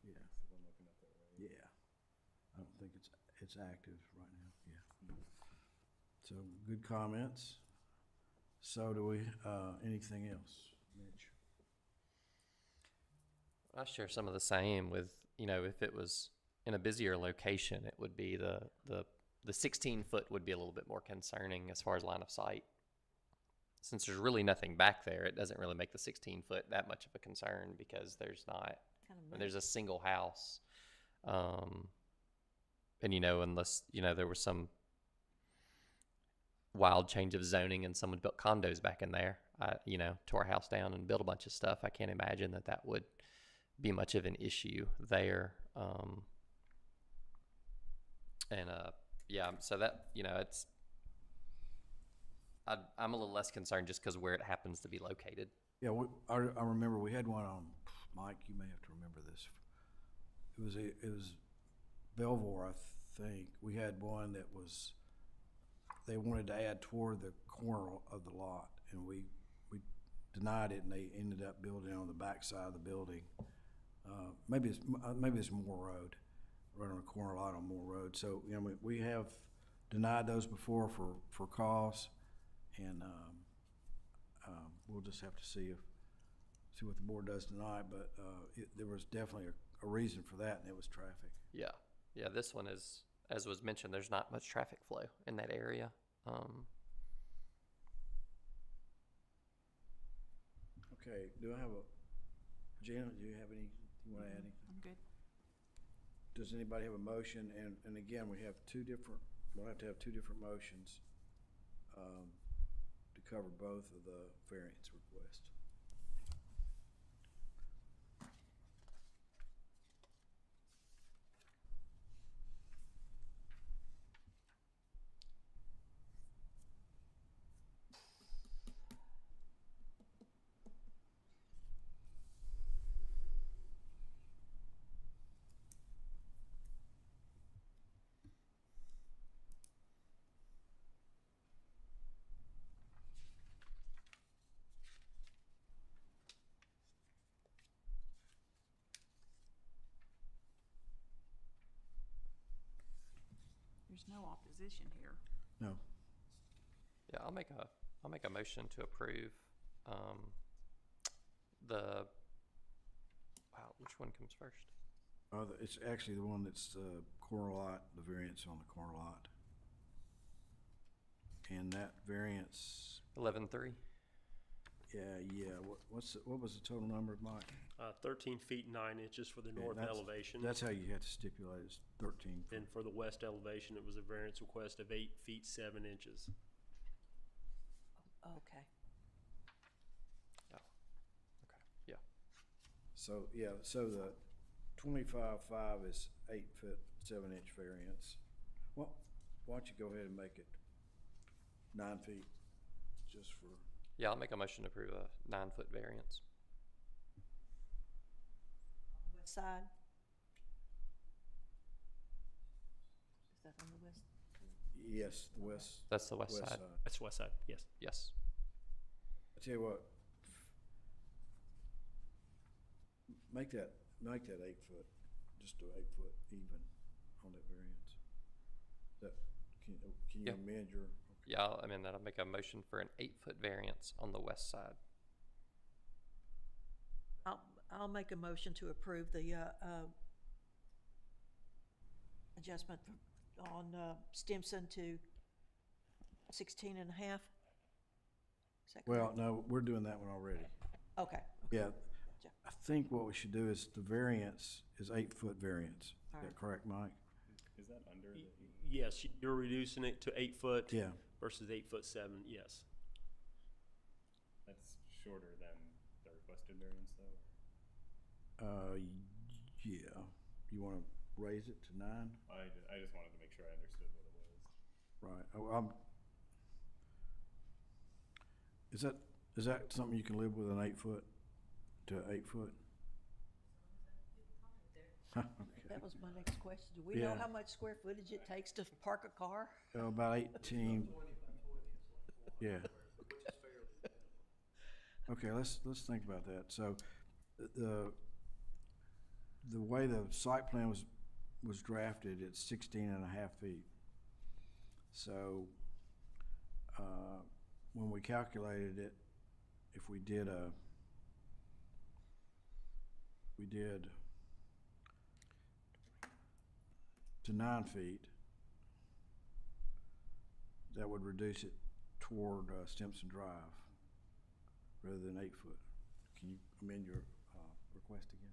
Yeah. Yeah. I don't think it's active right now, yeah. So, good comments. So do we, anything else, Mitch? I share some of the same with, you know, if it was in a busier location, it would be the 16-foot would be a little bit more concerning as far as line of sight. Since there's really nothing back there, it doesn't really make the 16-foot that much of a concern because there's not, there's a single house. And, you know, unless, you know, there was some wild change of zoning and someone built condos back in there, you know, tore a house down and built a bunch of stuff, I can't imagine that would be much of an issue there. Yeah, so that, you know, it's, I'm a little less concerned just because where it happens to be located. Yeah, I remember we had one on, Mike, you may have to remember this. It was Belvoir, I think. We had one that was, they wanted to add toward the corner of the lot, and we denied it, and they ended up building on the back side of the building. Maybe it's Moore Road, right on the corner lot on Moore Road. So, you know, we have denied those before for cause, and we'll just have to see what the board does tonight. But there was definitely a reason for that, and it was traffic. Yeah. Yeah, this one is, as was mentioned, there's not much traffic flow in that area. Okay, do I have Janet, do you have any, you want to add anything? I'm good. Does anybody have a motion? And again, we'll have to have two different motions to cover both of the variance requests. There's no opposition here. No. Yeah, I'll make a motion to approve which one comes first? It's actually the one that's corner lot, the variance on the corner lot. And that variance, 11.3. yeah, what was the total number, Mike? 13 feet 9 inches for the north elevation. That's how you have to stipulate, it's 13. And for the west elevation, it was a variance request of 8 feet 7 inches. Okay. Oh. Okay. Yeah. So, yeah, so the 25.5 is 8 foot 7 inch variance. Well, why don't you go ahead and make it 9 feet, just for, Yeah, I'll make a motion to approve a 9-foot variance. West side? Is that on the west? yes, the west. That's the west side. That's west side, yes. Yes. I tell you what, make that 8 foot, just do 8 foot even on that variance. Can you Yeah. amend your? Yeah, I'll make a motion for an 8-foot variance on the west side. I'll make a motion to approve the adjustment on Stimson to 16 and a half. Is that Well, correct? no, we're doing that one already. Okay. Yeah, I think what we should do is the variance is 8 foot variance. Is All that right. correct, Mike? Is that under the Yes, you're reducing it to 8 foot. Yeah. versus 8'7", yes. That's shorter than the requested variance, though. Yeah. You want to raise it to 9? I just wanted to make sure I understood what it was. Right. Oh, is that something you can live with, an 8 foot to 8 foot? Okay. That was my next question. Do we know Yeah. how much square footage it takes to park a car? About 18. Yeah. Okay, let's think about that. So, the way the site plan was drafted, it's 16.5 feet. So, when we calculated it, if we did to 9 feet, that would reduce it toward Stimson Drive rather than 8 foot. Can you amend your request again?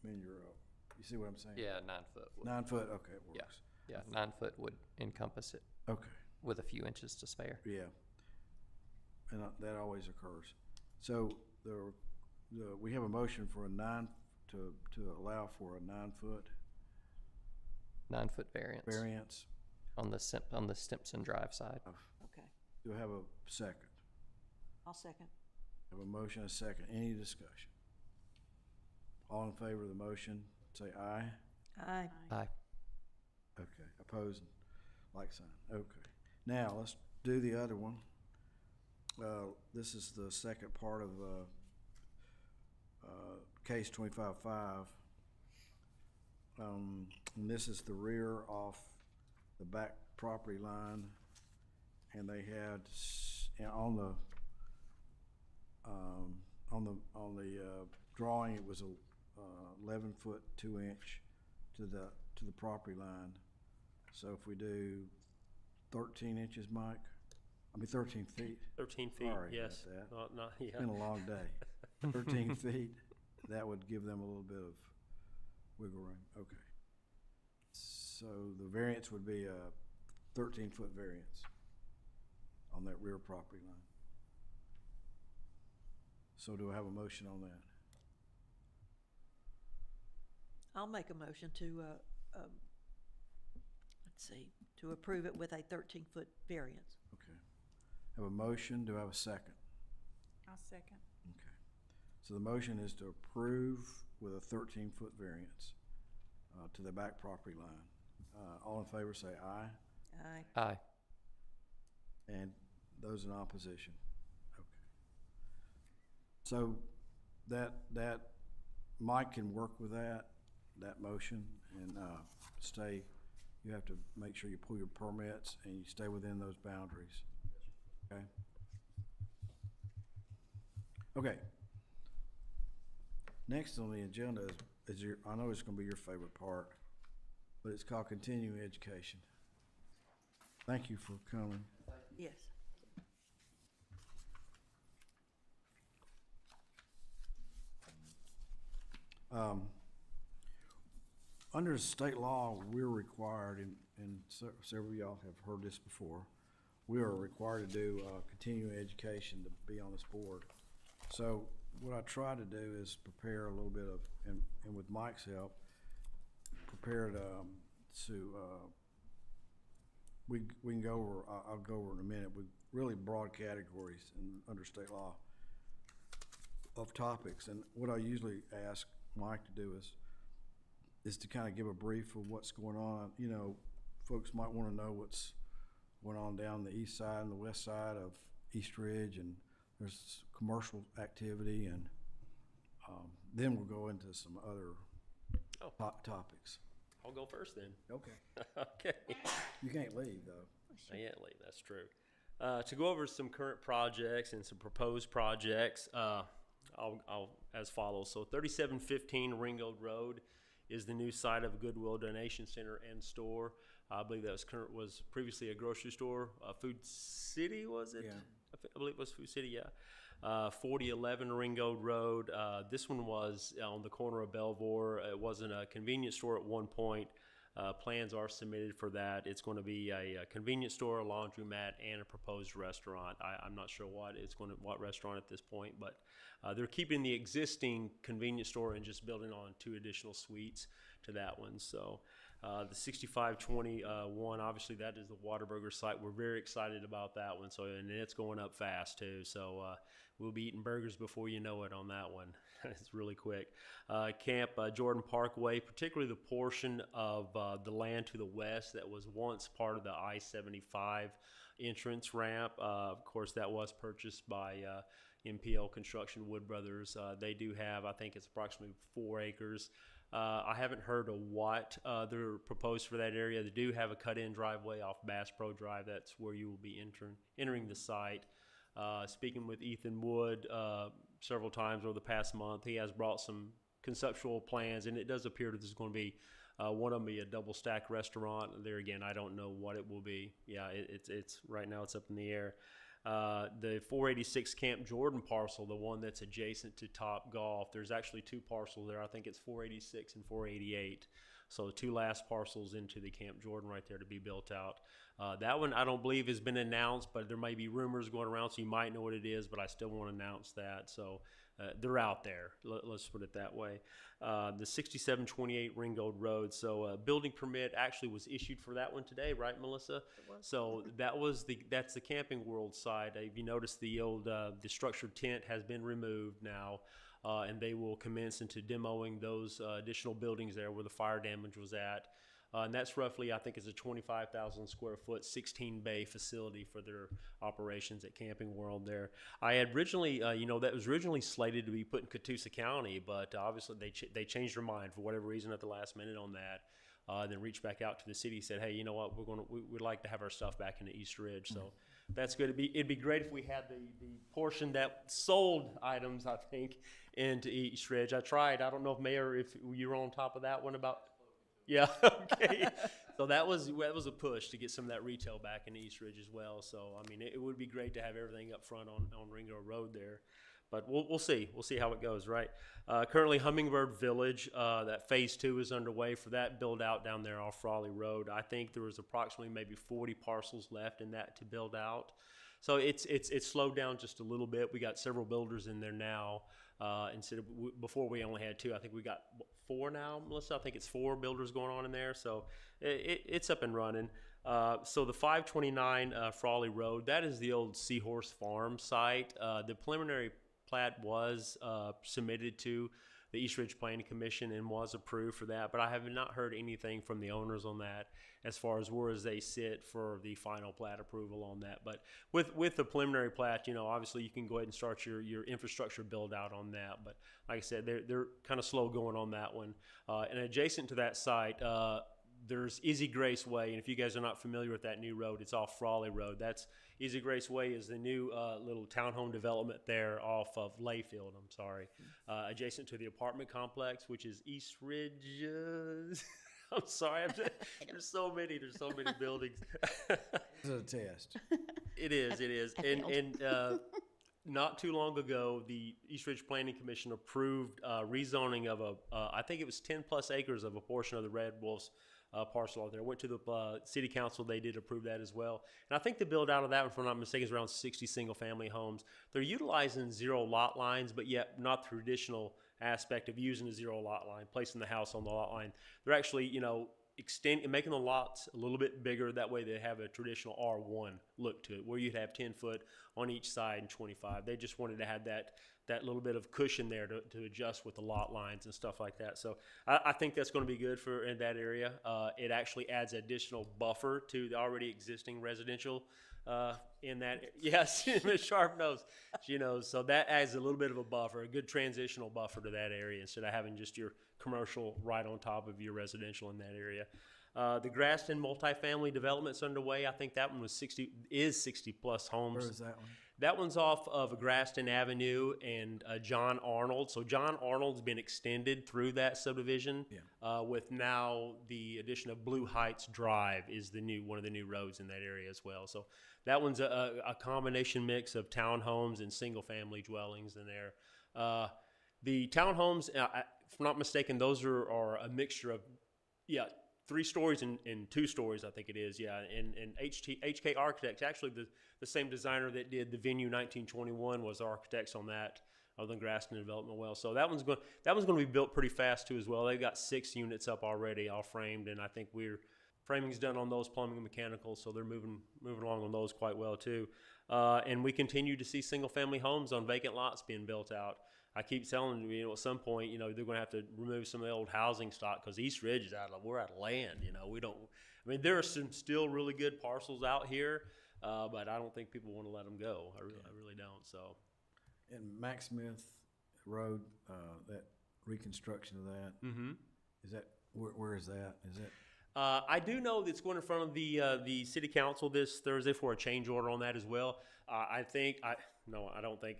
Amend your, you see what I'm saying? Yeah, 9 foot. 9 foot, okay, it Yeah. works. Yeah, 9 foot would encompass it Okay, with a few inches to spare. yeah. And that always occurs. So we have a motion for a 9, to allow for a 9 foot 9 foot variance variance. on the Stimpson Drive side. Okay, Do I have a second? I'll second. Have a motion, a second. Any discussion? All in favor of the motion, say aye. Aye. Aye. Okay, opposed, like sign. Okay. Now, let's do the other one. This is the second part of case 25-5. And this is the rear off the back property line, and they had on the drawing, it was a 11 foot 2 inch to the property line. So if we do 13 inches, Mike, 13 feet. 13 feet, Sorry yes. about that. Yeah. It's been a long day. 13 feet, that would give them a little bit of wiggle room. Okay. So the variance would be a 13 foot variance on that rear property line. So do I have a motion on that? I'll make a motion to, to approve it with a 13-foot variance. Okay. Have a motion, do I have a second? I'll second. Okay. So the motion is to approve with a 13 foot variance to the back property line. All in favor say aye, Aye. Aye. and those in opposition. Okay. So that Mike can work with that motion and stay, you have to make sure you pull your permits and you stay within those boundaries. Okay? Okay. Next on the agenda is I know it's gonna be your favorite part, but it's called continuing education. Thank you for coming. Yes. Under state law, we're required, and several of y'all have heard this before, we are required to do continuing education to be on this board. So what I try to do is prepare a little bit of, and with Mike's help, prepare we can go over, I'll go over in a minute, with really broad categories under state law of topics. And what I usually ask Mike to do is to kind of give a brief of what's going on. You know, folks might want to know what's going on down the east side and the west side of East Ridge, and there's commercial activity, and then we'll go into some other topics. I'll go first then. Okay. Okay. You can't leave, though. I can't leave, that's true. To go over some current projects and some proposed projects, I'll as follows. So 3715 Ringgold Road is the new site of a Goodwill Donation Center and store. I believe that was previously a grocery store. Food City, was it? Yeah. I believe it was Food City, yeah. 4011 Ringgold Road. This one was on the corner of Belvoir. It wasn't a convenience store at one point. Plans are submitted for that. It's going to be a convenience store, a laundromat, and a proposed restaurant. I'm not sure what restaurant at this point, but they're keeping the existing convenience store and just building on 2 additional suites to that one. So the 6521, obviously that is the Whataburger site. We're very excited about that one. So, and it's going up fast too. So we'll be eating burgers before you know it on that one. It's really quick. Camp Jordan Parkway, particularly the portion of the land to the west that was once part of the I-75 entrance ramp. Of course, that was purchased by MPL Construction, Wood Brothers. They do have, I think it's approximately 4 acres. I haven't heard of what they're proposed for that area. They do have a cut-in driveway off Bass Pro Drive. That's where you will be entering the site. Speaking with Ethan Wood several times over the past month, he has brought some conceptual plans, and it does appear that there's going to be one of them be a double stack restaurant. There again, I don't know what it will be. Yeah, it's right now it's up in the air. The 486 Camp Jordan parcel, the one that's adjacent to Top Golf, there's actually 2 parcels there. I think it's 486 and 488. So the 2 last parcels into the Camp Jordan right there to be built out. That one I don't believe has been announced, but there may be rumors going around, so you might know what it is, but I still won't announce that. So they're out there. Let's put it that way. The 6728 Ringgold Road. So building permit actually was issued for that one today, right, Melissa? So that's the Camping World side. If you notice, the old the structured tent has been removed now. And they will commence into demoing those additional buildings there where the fire damage was at. And that's roughly, I think it's a 25,000 square foot, 16 bay facility for their operations at Camping World there. I had originally, that was originally slated to be put in Catoosa County, but obviously they changed their mind for whatever reason at the last minute on that. Then reached back out to the city, said, hey, you know what, we'd like to have our stuff back into East Ridge. So that's good. It'd be great if we had the portion that sold items, I think, into East Ridge. I tried. I don't know if Mayor, if you were on top of that one about. Yeah. Okay. So that was a push to get some of that retail back into East Ridge as well. So I mean, it would be great to have everything up front on Ringo Road there. But we'll see. We'll see how it goes, right? Currently, Hummingbird Village, that phase 2 is underway for that build out down there off Frawley Road. I think there was approximately maybe 40 parcels left in that to build out. So it's slowed down just a little bit. We got several builders in there now. Instead of before we only had 2. I think we got 4 now, Melissa. I think it's 4 builders going on in there. So it's up and running. So the 529 Frawley Road, that is the old Seahorse Farm site. The preliminary plat was submitted to the East Ridge Planning Commission and was approved for that, but I have not heard anything from the owners on that as far as where they sit for the final plat approval on that. But with the preliminary plat, obviously you can go ahead and start your infrastructure build out on that. But like I said, they're kind of slow going on that one. And adjacent to that site, there's Easy Grace Way, and if you guys are not familiar with that new road, it's off Frawley Road. That's Easy Grace Way is the new little townhome development there off of Layfield, adjacent to the apartment complex, which is East Ridge. I'm sorry, there's so many buildings. This is a test. It is. And not too long ago, the East Ridge Planning Commission approved rezoning of I think it was 10 plus acres of a portion of the Red Wolves parcel out there. Went to the city council. They did approve that as well. And I think the build out of that one, if I'm not mistaken, is around 60 single family homes. They're utilizing 0 lot lines, but yet not the traditional aspect of using a 0 lot line, placing the house on the lot line. They're actually, making the lots a little bit bigger. That way they have a traditional R1 look to it, where you'd have 10 foot on each side and 25. They just wanted to have that little bit of cushion there to adjust with the lot lines and stuff like that. So I think that's going to be good for in that area. It actually adds additional buffer to the already existing residential in that. Yes, Ms. Sharp knows. She knows. So that adds a little bit of a buffer, a good transitional buffer to that area instead of having just your commercial right on top of your residential in that area. The Graston multifamily development's underway. I think that one was 60 plus homes. Where is that one? That one's off of Graston Avenue and John Arnold. So John Arnold's been extended through that subdivision. Yeah. With now the addition of Blue Heights Drive is one of the new roads in that area as well. So that one's a combination mix of townhomes and single family dwellings in there. The townhomes, if I'm not mistaken, those are a mixture of 3 stories and 2 stories, I think it is, yeah. And HK Architects, actually the same designer that did the venue 1921 was architects on that, other than Graston Development Well. So that one's going to be built pretty fast too as well. They've got 6 units up already, all framed, and I think framing's done on those, plumbing and mechanical, so they're moving along on those quite well too. And we continue to see single family homes on vacant lots being built out. I keep telling you, at some point, they're going to have to remove some of the old housing stock because East Ridge is we're out of land. There are some still really good parcels out here, but I don't think people want to let them go. I really don't. So, And Mac Smith Road, that reconstruction of that, is that, where is that? Is it? I do know that it's going in front of the city council this Thursday for a change order on that as well. I don't think.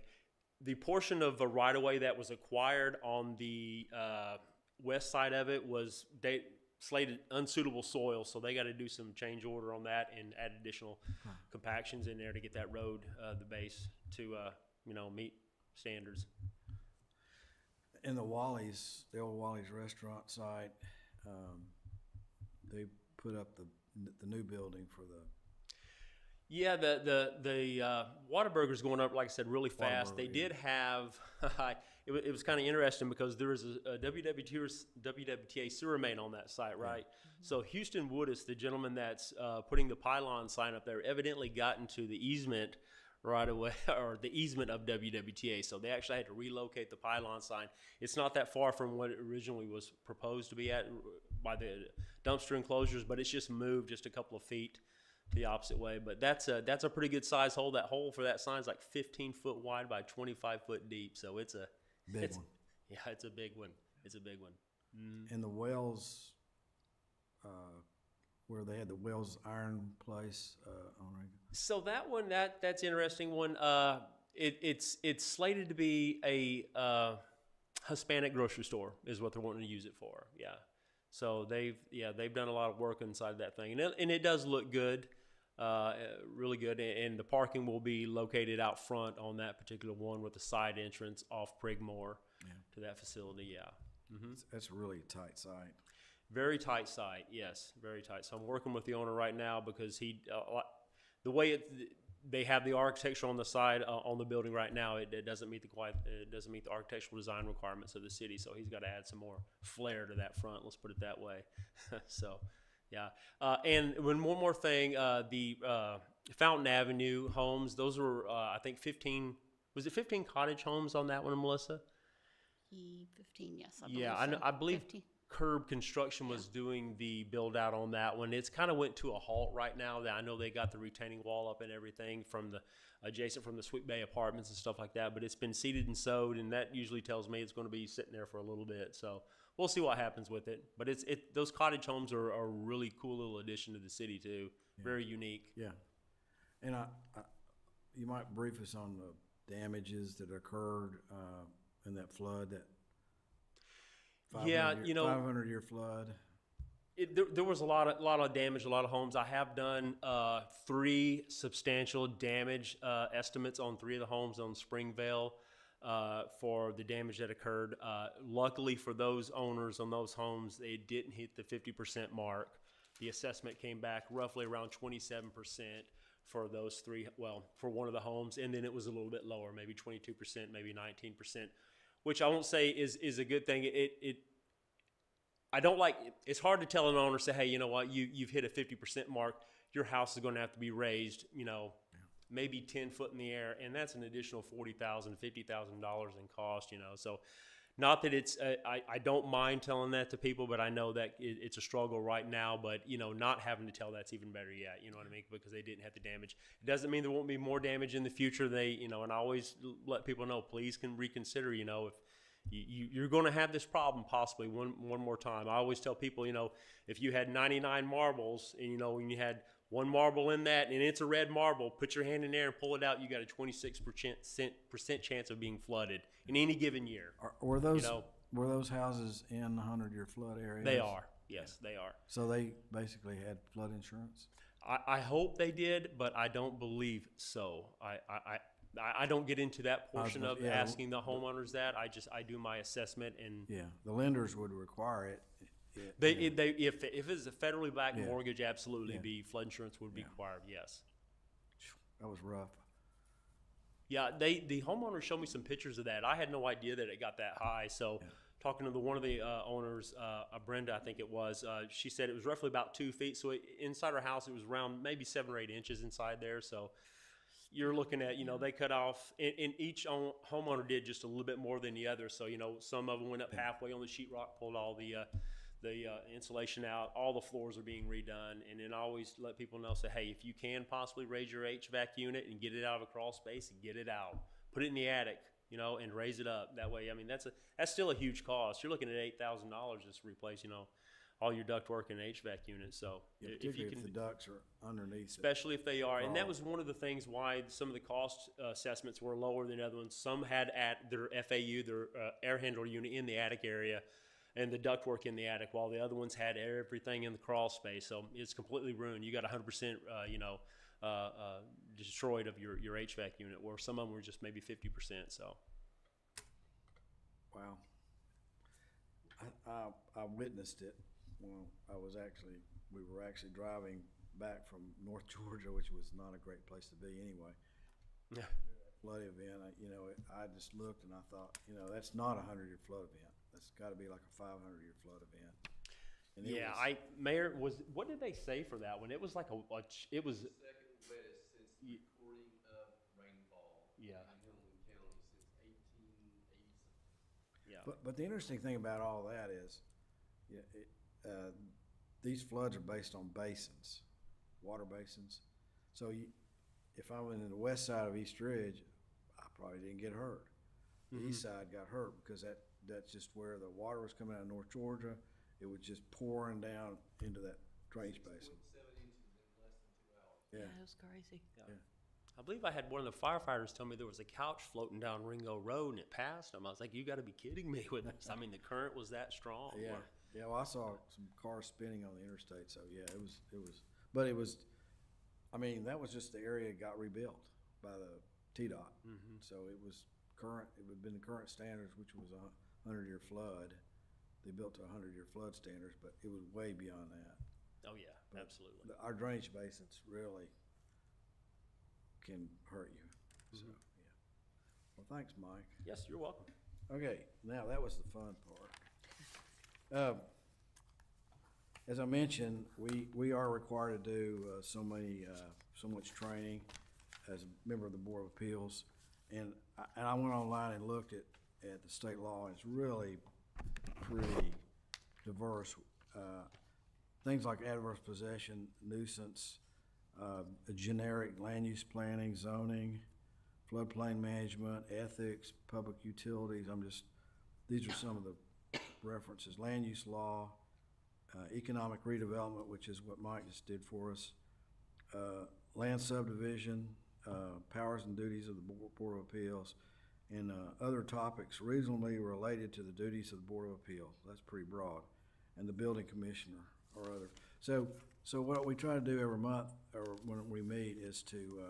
The portion of the right-of-way that was acquired on the west side of it was slated unsuitable soil, so they got to do some change order on that and add additional compactions in there to get that road, the base, to meet standards. In the Wally's, the old Wally's restaurant site, they put up the new building for the. Yeah, the Whataburger's going up, like I said, really fast. Whataburger, They yeah. did have, it was kind of interesting because there is a WWTA sewer main on that site, right? So Houston Woodis, the gentleman that's putting the pylon sign up there, evidently got into the easement right away, or the easement of WWTA. So they actually had to relocate the pylon sign. It's not that far from what it originally was proposed to be at by the dumpster enclosures, but it's just moved just a couple of feet the opposite way. But that's a pretty good size hole. That hole for that sign is like 15 foot wide by 25 foot deep. So it's a Big one. Yeah, it's a big one. It's a big one. And the Wells, where they had the Wells Iron Place on Reagan. So that one, that's an interesting one. It's slated to be a Hispanic grocery store is what they're wanting to use it for. Yeah. So they've done a lot of work inside that thing, and it does look good, really good. And the parking will be located out front on that particular one with the side entrance off Prigmore to that facility. Yeah. That's a really tight site. Very tight site, yes, very tight. So I'm working with the owner right now because the way they have the architecture on the side on the building right now, it doesn't meet the architectural design requirements of the city. So he's got to add some more flair to that front. Let's put it that way. So, yeah. And one more thing, the Fountain Avenue homes. Those were I think 15. Was it 15 cottage homes on that one, Melissa? 15, yes, I believe Yeah, so. I believe 15. Curb Construction was doing the build out on that one. It's kind of went to a halt right now. That I know they got the retaining wall up and everything from the adjacent from the Sweet Bay Apartments and stuff like that. But it's been seeded and sowed, and that usually tells me it's going to be sitting there for a little bit. So we'll see what happens with it. But those cottage homes are a really cool little addition to the city too. Very unique. Yeah. And you might brief us on the damages that occurred in that flood, that 500-year flood. There was a lot of damage, a lot of homes. I have done 3 substantial damage estimates on 3 of the homes on Springvale for the damage that occurred. Luckily for those owners on those homes, they didn't hit the 50% mark. The assessment came back roughly around 27% for those 3. Well, for one of the homes, and then it was a little bit lower, maybe 22%, maybe 19%. Which I won't say is a good thing. I don't like. It's hard to tell an owner, say, hey, you know what, you've hit a 50% mark. Your house is going to have to be raised, maybe 10 foot in the air, and that's an additional $40,000, $50,000 in cost. So not that it's. I don't mind telling that to people, but I know that it's a struggle right now. But not having to tell, that's even better yet. You know what I mean? Because they didn't have the damage. It doesn't mean there won't be more damage in the future. And I always let people know, please can reconsider. If you're going to have this problem possibly one more time. I always tell people, if you had 99 marbles and when you had one marble in that and it's a red marble, put your hand in there and pull it out. You got a 26% chance of being flooded in any given year. Were those houses in the 100-year flood area? They are. Yes, they are. So they basically had flood insurance? I hope they did, but I don't believe so. I don't get into that portion of asking the homeowners that. I do my assessment and the lenders would require it If it's a federally backed Yeah. mortgage, absolutely Yeah. be flood insurance would be Yeah. required. Yes. That was rough. Yeah, the homeowner showed me some pictures of that. I had no idea that it got that high. So, talking to one of the owners, Brenda, I think it was, she said it was roughly about 2 feet. So inside her house, it was around maybe 7 or 8 inches inside there. So, you're looking at, they cut off, and each homeowner did just a little bit more than the other. So, some of them went up halfway on the sheetrock, pulled all the insulation out, all the floors are being redone, and then I always let people know, say, hey, if you can possibly raise your HVAC unit and get it out of a crawl space, get it out. Put it in the attic, and raise it up. That way, I mean, that's still a huge cost. You're looking at $8,000 just to replace, all your ductwork and HVAC units. So Yeah, if you particularly can, if the ducts are underneath it. especially if they are, and that Crawl. was one of the things why some of the cost assessments were lower than other ones. Some had at their FAU, their air handler unit in the attic area, and the ductwork in the attic, while the other ones had everything in the crawl space. So it's completely ruined. You got 100%, destroyed of your HVAC unit, where some of them were just maybe 50%. So Wow. I witnessed it when we were actually driving back from North Georgia, which was not a great place to be anyway. yeah, Flood event, I just looked and I thought, that's not a 100-year flood event. That's gotta be like a 500-year flood event. And it yeah. was- Mayor, what did they say for that one? It was like it was Second wettest since the recording of rainfall Yeah. in Hamilton County since 1880. yeah. But the interesting thing about all that is, these floods are based on basins, water basins. So if I went in the west side of East Ridge, I probably didn't get hurt. The east side got hurt because that's just where the water was coming out of North Georgia. It was just pouring down into that drainage basin. 7 inches in less than 2 hours. Yeah. That was crazy. I believe I had one of the firefighters tell me there was a couch floating down Ringo Road and it passed him. I was like, you got to be kidding me with this. I mean, the current was that strong. Yeah, Or- yeah. Well, I saw some cars spinning on the interstate, so yeah, but it was. I mean, that was just the area got rebuilt by the TDOT, so it was current. It would have been the current standards, which was a 100-year flood. They built to 100-year flood standards, but it was way beyond that. Oh, yeah, But absolutely. Our drainage basins really can hurt you. So yeah. Well, thanks, Mike. Yes, you're welcome. Okay, now that was the fun part. As I mentioned, we are required to do so much training as a member of the Board of Appeals. And I went online and looked at the state law, and it's really pretty diverse. Things like adverse possession, nuisance, generic land use planning, zoning, floodplain management, ethics, public utilities. These are some of the references. Land use law, economic redevelopment, which is what Mike just did for us, land subdivision, powers and duties of the Board of Appeals, and other topics reasonably related to the duties of the Board of Appeals. That's pretty broad. And the building commissioner or other. So what we try to do every month, or when we meet, is to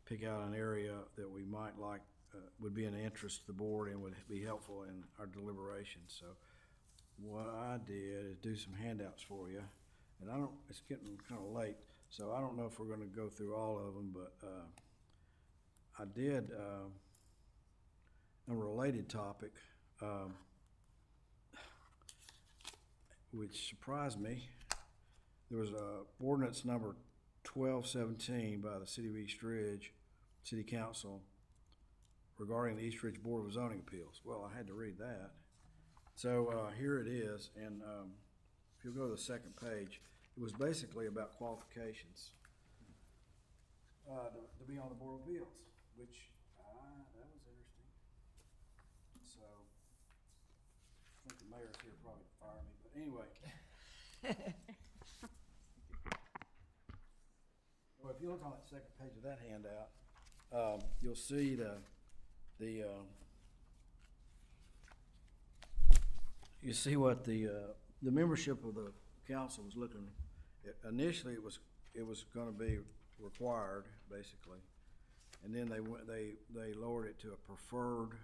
pick out an area that we might like, would be an interest to the board and would be helpful in our deliberations. So what I did is do some handouts for you. And it's getting kind of late, so I don't know if we're gonna go through all of them, but I did, a related topic, which surprised me. There was a ordinance number 1217 by the City of East Ridge City Council regarding the East Ridge Board of Zoning Appeals. Well, I had to read that. So here it is, and if you'll go to the second page, it was basically about qualifications to be on the Board of Appeals, which that was interesting. So I think the mayor's here probably to fire me, but anyway. Well, if you look on that second page of that handout, you'll see you see what the membership of the council was looking. Initially, it was going to be required, basically, and then they lowered it to a preferred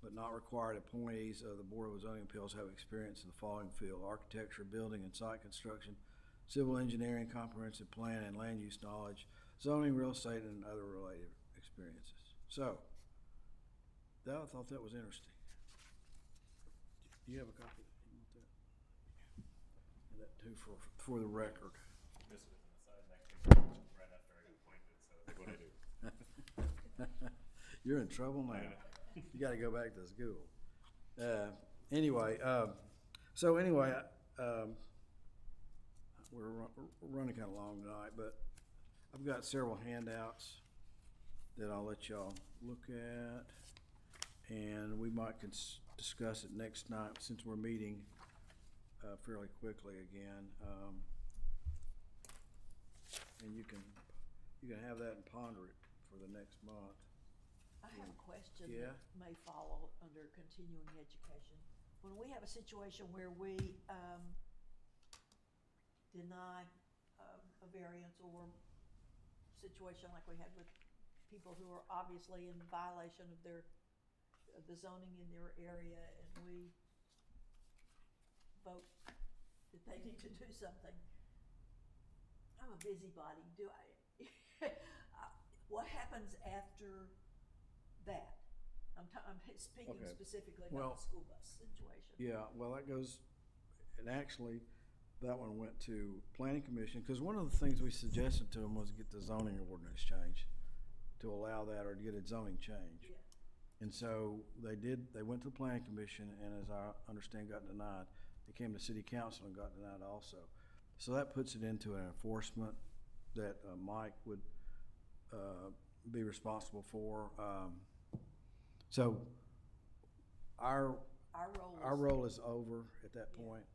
but not required appointees of the Board of Zoning Appeals have experience in the following field: architecture, building and site construction, civil engineering, comprehensive plan and land use knowledge, zoning, real estate, and other related experiences. So, I thought that was interesting. Do you have a copy? You want that? And that too for the record. This was an aside, actually, right after I got appointed, so that's what I do. You're in trouble now. You gotta go back to school. Anyway, we're running kinda long tonight, but I've got several handouts that I'll let y'all look at. And we might discuss it next night since we're meeting, fairly quickly again. And you can have that and ponder it for the next month. I have a question Yeah. that may follow under continuing education. When we have a situation where we deny a variance or situation like we had with people who are obviously in violation of the zoning in their area, and we vote that they need to do something. I'm a busybody. What happens after that? I'm speaking Okay. specifically Well, about the school bus situation. Yeah, well, that goes, and actually, that one went to planning commission, because one of the things we suggested to them was get the zoning ordinance changed, to allow that or to get a zoning change. Yeah. And so they went to the planning commission, and as I understand, got denied. They came to city council and got denied also. So that puts it into an enforcement that Mike would be responsible for. So our role is over at that point.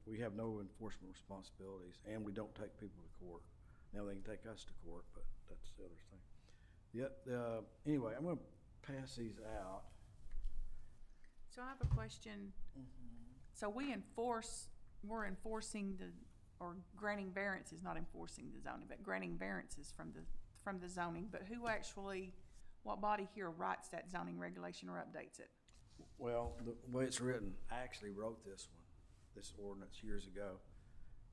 We have no enforcement responsibilities, and we don't take people to court. Now, they can take us to court, but that's the other thing. Anyway, I'm gonna pass these out. So I have a question. So we're enforcing or granting variances, not enforcing the zoning, but granting variances from the zoning, but what body here writes that zoning regulation or updates it? Well, the way it's written, I actually wrote this ordinance years ago.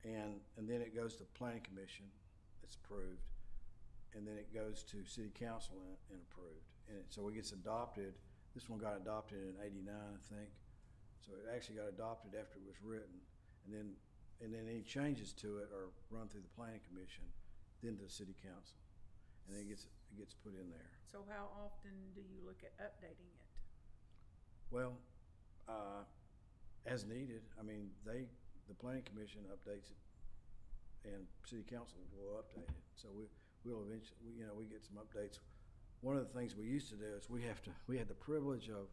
And then it goes to planning commission, it's approved. And then it goes to city council and approved. And so it gets adopted. This one got adopted in '89, I think. So it actually got adopted after it was written. And then any changes to it are run through the planning commission, then to the city council. And then it gets put in there. So how often do you look at updating it? Well, as needed. I mean, the planning commission updates it, and city council will update it. So we'll eventually, we get some updates. One of the things we used to do is we had the privilege of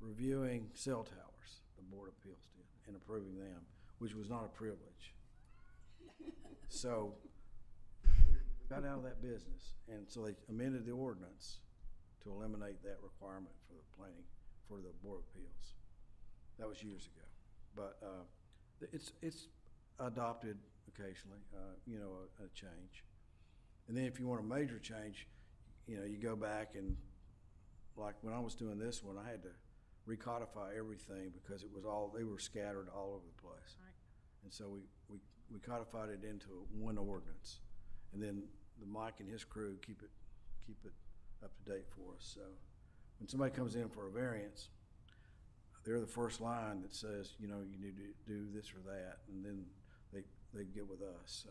reviewing cell towers, the Board of Appeals did, and approving them, which was not a privilege. So we got out of that business, and so they amended the ordinance to eliminate that requirement for the Board of Appeals. That was years ago, but it's adopted occasionally, a change. And then if you want a major change, you go back and, like when I was doing this one, I had to recodify everything because they were scattered all over the place. Right. And so we codified it into one ordinance, and then Mike and his crew keep it up to date for us. So when somebody comes in for a variance, they're the first line that says, you need to do this or that, and then they get with us. So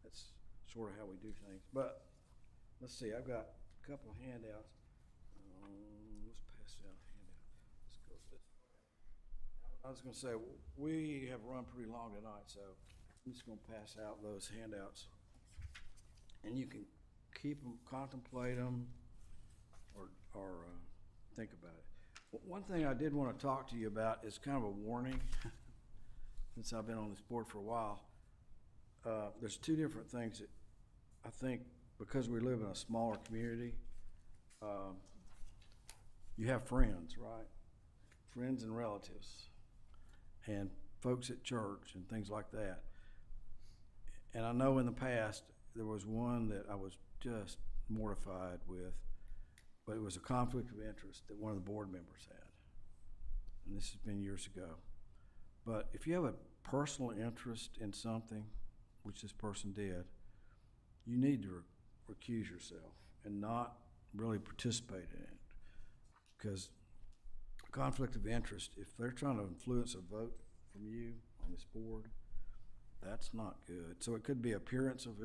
that's sort of how we do things. But let's see, I've got a couple of handouts. Let's pass out a handout. Let's go this way. I was going to say, we have run pretty long tonight, so I'm just going to pass out those handouts. And you can keep them, contemplate them, or think about it. One thing I did want to talk to you about is kind of a warning, since I've been on this board for a while. There's two different things that I think, because we live in a smaller community, you have friends, right? Friends and relatives, and folks at church and things like that. And I know in the past, there was one that I was just mortified with, but it was a conflict of interest that one of the board members had. And this has been years ago. But if you have a personal interest in something, which this person did, you need to recuse yourself and not really participate in it. Because conflict of interest, if they're trying to influence a vote from you on this board, that's not good. So it could be appearance of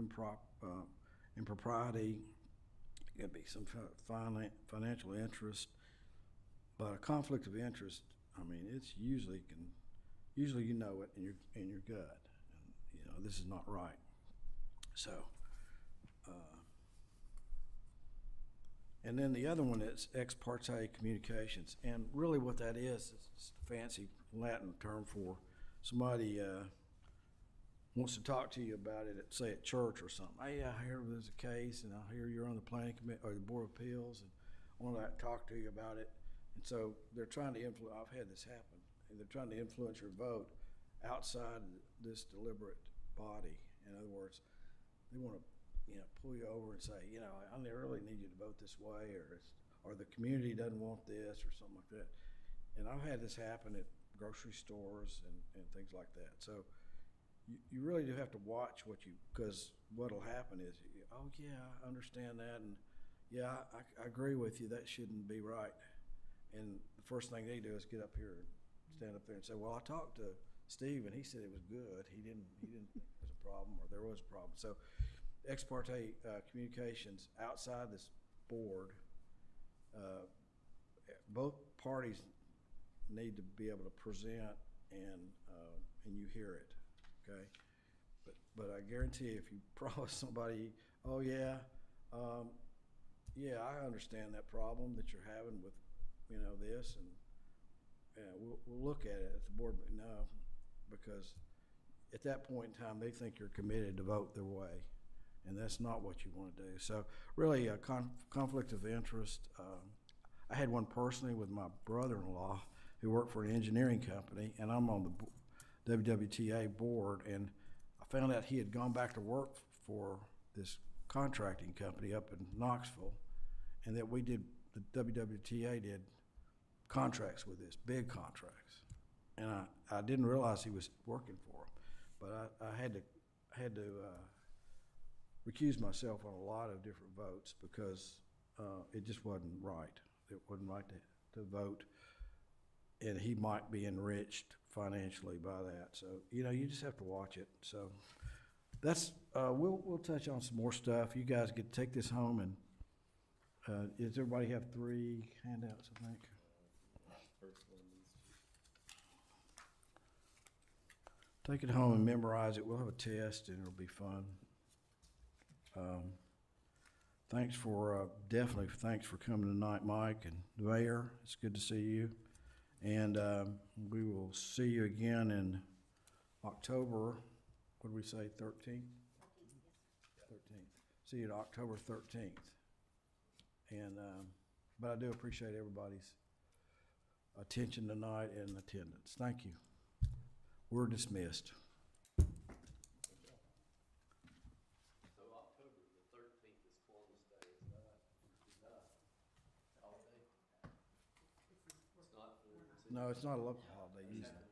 impropriety, it could be some financial interest, but a conflict of interest, I mean, it's usually you know it in your gut, and you know this is not right. So, and then the other one is ex parte communications, and really what that is a fancy Latin term for somebody wants to talk to you about it, say at church or something. Hey, I hear there's a case, and I hear you're on the planning committee or the board of appeals, and I want to talk to you about it. And so they're trying to influence. I've had this happen, and they're trying to influence your vote outside this deliberate body. In other words, they want to, pull you over and say, I really need you to vote this way, or the community doesn't want this, or something like that. And I've had this happen at grocery stores and things like that. So you really do have to watch because what'll happen is, oh yeah, I understand that, and yeah, I agree with you, that shouldn't be right. And the first thing they do is get up here and stand up there and say, well, I talked to Steve and he said it was good. He didn't think it was a problem, or there was a problem. So ex parte communications outside this board, both parties need to be able to present and you hear it, okay? But I guarantee if you promise somebody, oh yeah, I understand that problem that you're having with this, and we'll look at it at the board. No, because at that point in time, they think you're committed to vote their way, and that's not what you want to do. So really, a conflict of interest. I had one personally with my brother-in-law who worked for an engineering company, and I'm on the WWTA board, and I found out he had gone back to work for this contracting company up in Knoxville, and that the WWTA did contracts with this, big contracts. And I didn't realize he was working for him, but I had to recuse myself on a lot of different votes because it just wasn't right. It wasn't right to vote, and he might be enriched financially by that. So you just have to watch it. So that's we'll touch on some more stuff. You guys get to take this home, and does everybody have 3 handouts? I think. Take it home and memorize it. We'll have a test, and it'll be fun. Thanks for coming tonight, Mike and the mayor. It's good to see you, and we will see you again in October. What did we say? 13th. 13th. See you on October 13th. And but I do appreciate everybody's attention tonight and attendance. Thank you. We're dismissed. So October the 13th is Columbus Day, is that holiday? It's not for. No, it's not a local holiday usually.